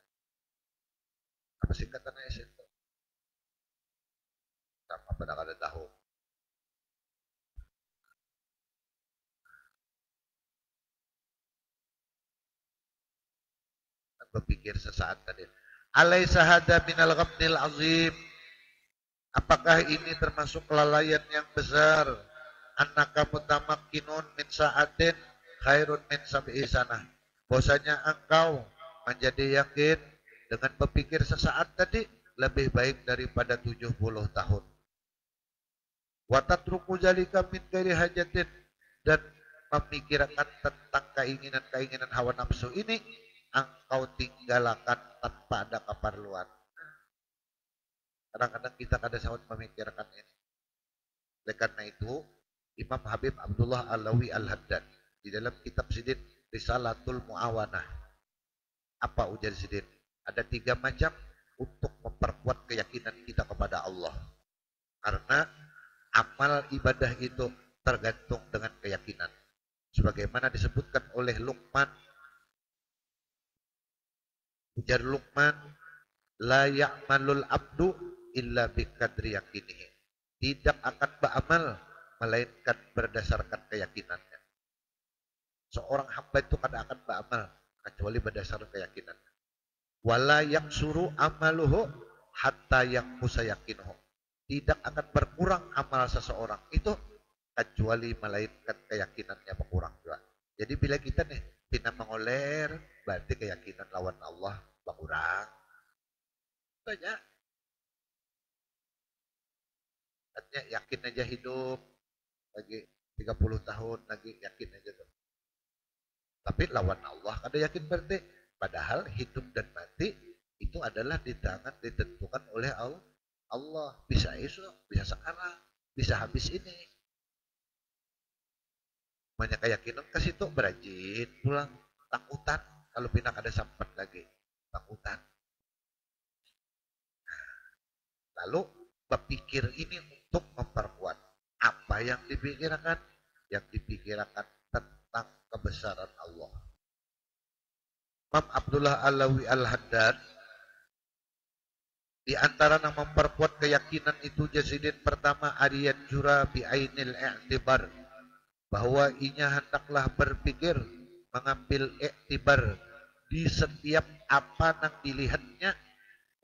Apa singkatan ASN itu? Sama pada kada tahu. Berpikir sesaat tadi. Alaisa hada minal ghamnil azim. Apakah ini termasuk kelalaian yang besar? Annaka mutamakkinun min sa'atin khairun min sab'i sanah. Bahwasanya engkau menjadi yakin dengan berpikir sesaat tadi lebih baik daripada 70 tahun. Wa tatruku zalika min ghairi hajatin, dan memikirkan tentang keinginan-keinginan hawa nafsu ini engkau tinggalkan tanpa ada keperluan. Kadang-kadang kita kada sawat memikirkan ini. Oleh karena itu, Imam Habib Abdullah Alawi Al-Haddad di dalam kitab Sidin Risalatul Muawanah, apa ujar Sidin? Ada 3 macam untuk memperkuat keyakinan kita kepada Allah. Karena amal ibadah itu tergantung dengan keyakinan. Sebagaimana disebutkan oleh Luqman, ujar Luqman, la ya'malul abdu illa biqadri yakinihi. Tidak akan beramal melainkan berdasarkan keyakinannya. Seorang hamba itu kada akan beramal kecuali berdasarkan keyakinan. Wala yaksuru amaluhu hatta yakmusa yakinuhu. Tidak akan berkurang amal seseorang itu kecuali melainkan keyakinannya berkurang juga. Jadi bila kita nih tidak mengoler, berarti keyakinan lawan Allah berkurang. Banyak. Artinya yakin aja hidup lagi 30 tahun lagi, yakin aja tuh. Tapi lawan Allah kada yakin berarti. Padahal hidup dan mati itu adalah di tangan ditentukan oleh Allah. Allah bisa esok, bisa sekarang, bisa habis ini. Banyak keyakinan ke situ berajin pulang, takutan kalau pindah ada sempat lagi, takutan. Lalu berpikir ini untuk memperkuat apa yang dipikirkan, yang dipikirkan tentang kebesaran Allah. Imam Abdullah Alawi Al-Haddad di antara yang memperkuat keyakinan itu Jazidin pertama Ariyat Jura bi'ainil i'tibar, bahwa inya hendaklah berpikir mengambil iktibar di setiap apa yang dilihatnya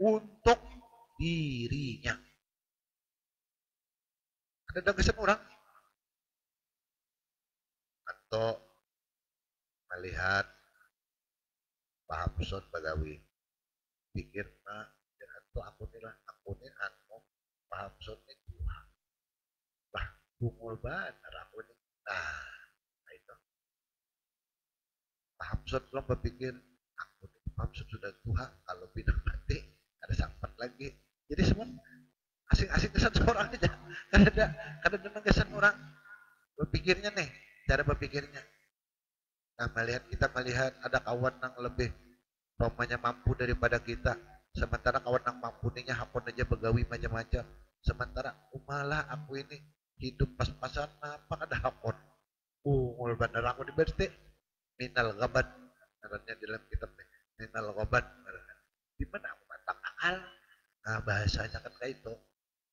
untuk dirinya. Ada kesan orang atau melihat paham son bagawi pikir na jangan tuh aku nih anu paham son nih Tuhan bah bungul banget aku nih nah itu paham son belum berpikir aku nih paham son sudah Tuhan kalau pindah mati ada sempat lagi jadi semua asing-asing kesan seorang aja kadang kesan orang berpikirnya nih cara berpikirnya. Nah, kita melihat ada kawan yang lebih romanya mampu daripada kita. Sementara kawan yang mampu nih hakon aja begawi macam-macam. Sementara malah aku ini hidup pas-pasan apa ada hakon. Ungul bandar aku di berarti minal gaban. Karena dalam kitab nih minal gaban. Gimana aku matang akal? Nah bahasanya kan kayak itu.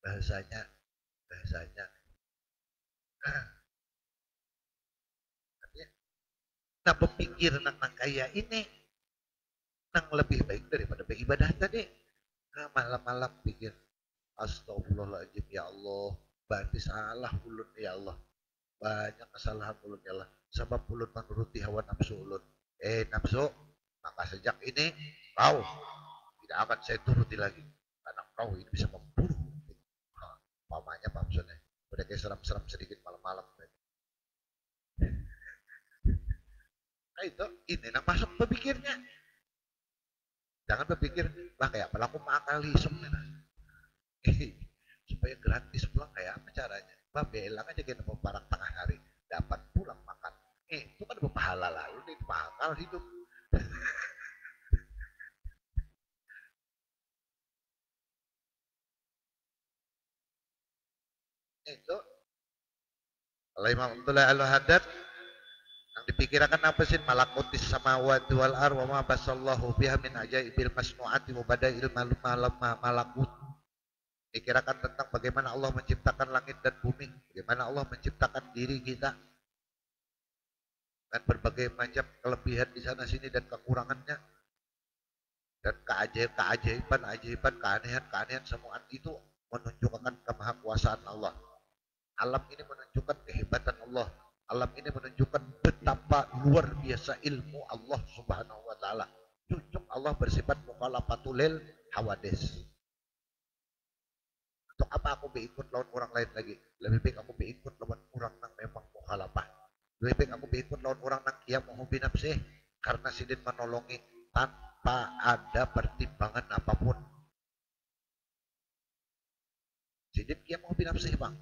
Bahasanya. Nah berpikir tentang kayak ini, nang lebih baik daripada beribadah tadi. Nah, malam-malam pikir, astagfirullahaladzim ya Allah, berarti salah ulun ya Allah. Banyak kesalahan ulun ya Allah. Sebab ulun menuruti hawa nafsu ulun. Nafsu, maka sejak ini kau tidak akan saya turuti lagi. Karena kau ini bisa membunuh. Nah, pamannya Pak maksudnya. Udah kayak seram-seram sedikit malam-malam. Nah itu, ini nah masuk berpikirnya. Jangan berpikir, lah kayak apa aku makalism nih. Nah. Supaya gratis pulang kayak apa caranya? Bah belang aja kita mau barang tengah hari dapat pulang makan. Itu kan berpahala lalu nih bakal hidup. Itu kalau Imam Abdullah Al-Haddad yang dipikirkan apa sih malakutis samawati wal ar wa ma basallahu biha min ajaibil masnuati wa badail malakut. Dikirakan tentang bagaimana Allah menciptakan langit dan bumi, bagaimana Allah menciptakan diri kita dan berbagai macam kelebihan di sana sini dan kekurangannya dan keajaiban, keanehan semua itu menunjukkan kemahakuasaan Allah. Alam ini menunjukkan kehebatan Allah. Alam ini menunjukkan betapa luar biasa ilmu Allah Subhanahu wa taala. Cucuk Allah bersifat mukhalafatul hawadis. Untuk apa aku berikut lawan orang lain lagi? Lebih baik aku berikut lawan orang yang memang mukhalafah. Lebih baik aku berikut lawan orang yang mau binafsih karena sidin menolongi tanpa ada pertimbangan apapun. Sidin kia mau binafsih bang.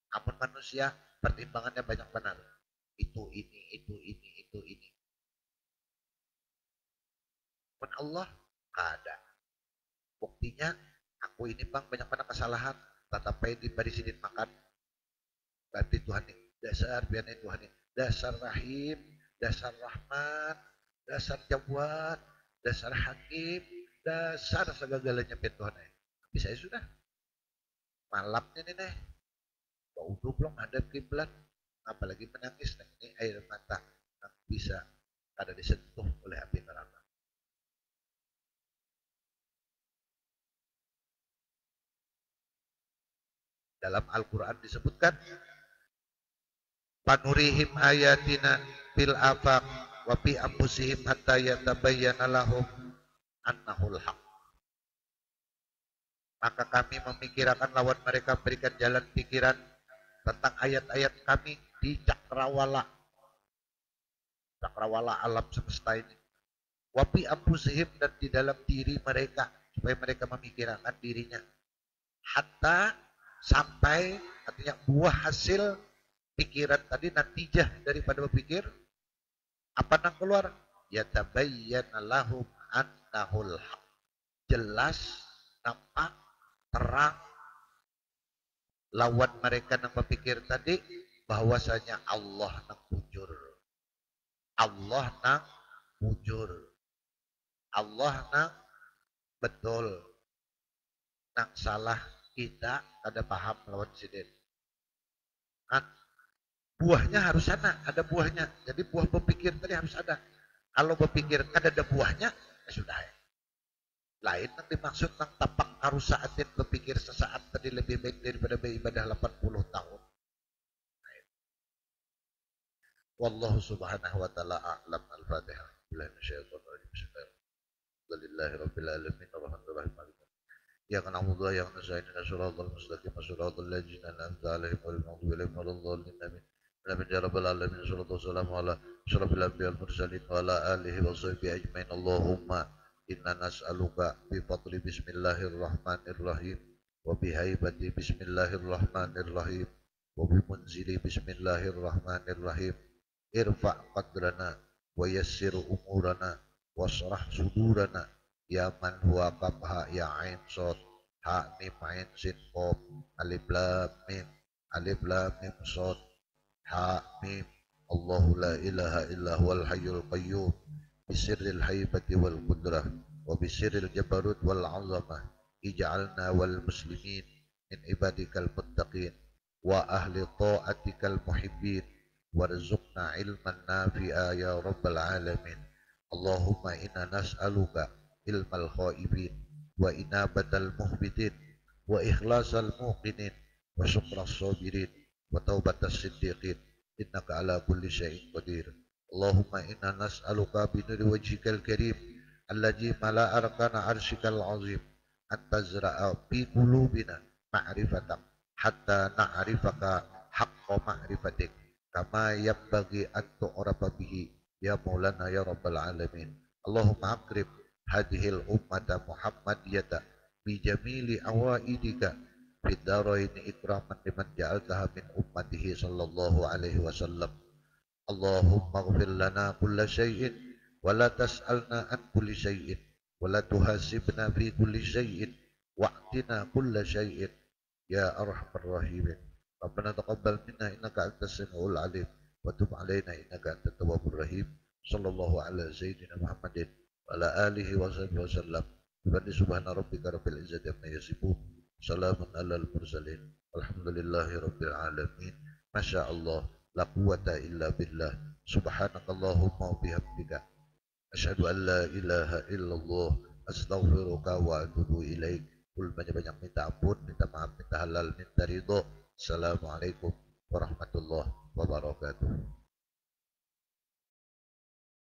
Namun manusia pertimbangannya banyak benar. Itu ini. Pun Allah ada. Buktinya aku ini bang banyak banget kesalahan. Tetapi di sidin makan. Berarti Tuhan ini dasar biarnya Tuhan ini dasar rahim, dasar rahman, dasar jawad, dasar hakim, dasar segala-galanya biar Tuhan ini. Tapi saya sudah malamnya nih udah belum ada kiblat apalagi menangis nah ini air mata yang bisa kada disentuh oleh api neraka. Dalam Al-Quran disebutkan panurihim ayatina fil afaq wa fi anfusihim hatta yatabayyana lahum annahul haq. Maka kami memikirkan lawan mereka berikan jalan pikiran tentang ayat-ayat kami di cakrawala alam semesta ini. Wapi anfusihim dan di dalam diri mereka supaya mereka memikirkan dirinya. Hatta sampai artinya buah hasil pikiran tadi natijah daripada berpikir apa yang keluar ya tabayyana lahum annahul haq. Jelas nampak terang lawan mereka yang berpikir tadi bahwasanya Allah nang bujur. Allah nang bujur. Allah nang betul. Nang salah kita ada paham lawan sidin. Kan buahnya harus ada buahnya. Jadi buah berpikir tadi harus ada. Kalau berpikir ada buahnya, ya sudah ya. Lain yang dimaksud tentang tapak arusaatin berpikir sesaat tadi lebih baik daripada beribadah 80 tahun. Wallahu subhanahu wa ta'ala a'lam. Al-Fatihah. Billahi minasyaitonir rajim. Bismillahirrahmanirrahim. Rabbil alamin arrahmanir rahim. Ya kan na'budu wa iyyaka nasta'in ihdinas siratal mustaqim siratal ladzina an'amta 'alaihim ghairil maghdubi 'alaihim waladdallin. Amin. Amin ya rabbal alamin. Shallallahu wassalamu ala asyrafil anbiya'il mursalin wa ala alihi wa sahbihi ajmain. Allahumma inna nas'aluka bi fadli bismillahirrahmanirrahim wa bi haibati bismillahirrahmanirrahim wa bi munzili bismillahirrahmanirrahim. Irfa' qadrana wa yassir umurana wasrah sudurana ya man huwa qabha ya ain sod ha mim ain sin qaf alif lam mim sod ha mim. Allahu la ilaha illa huwal hayyul qayyum bisirril haibati wal qudrah وبسر الجبروت والعظمة اجعلنا والمسلمين من عبادك المتقين وأهل طاعتك المحبين وارزقنا علما نافعا يا رب العالمين. اللهم إنا نسألك علم الخائبين وإنابة المخبتين وإخلاص الموقنين وشكر الصابرين وتوبة الصديقين إنك على كل شيء قدير. اللهم إنا نسألك بنور وجهك الكريم الذي ملأ أركان عرشك العظيم أن تزرع في قلوبنا معرفتك حتى نعرفك حق معرفتك كما ينبغي أن تعرف به يا مولانا يا رب العالمين. اللهم أكرم هذه الأمة محمدية بجميل عوائدك في الدارين إكراما لمن جعلتها من أمته صلى الله عليه وسلم. اللهم اغفر لنا كل شيء ولا تسألنا عن كل شيء ولا تحاسبنا في كل شيء واعطنا كل شيء يا أرحم الراحمين. ربنا تقبل منا إنك أنت السميع العليم وتب علينا إنك أنت التواب الرحيم. صلى الله على سيدنا محمد وعلى آله وصحبه وسلم. سبحان ربك رب العزة عما يصفون سلام على المرسلين الحمد لله رب العالمين. ما شاء الله لا قوة إلا بالله. سبحانك اللهم وبحمدك أشهد أن لا إله إلا الله أستغفرك وأتوب إليك. Banyak-banyak minta ampun, minta maaf, minta halal, minta ridho. Assalamualaikum warahmatullahi wabarakatuh.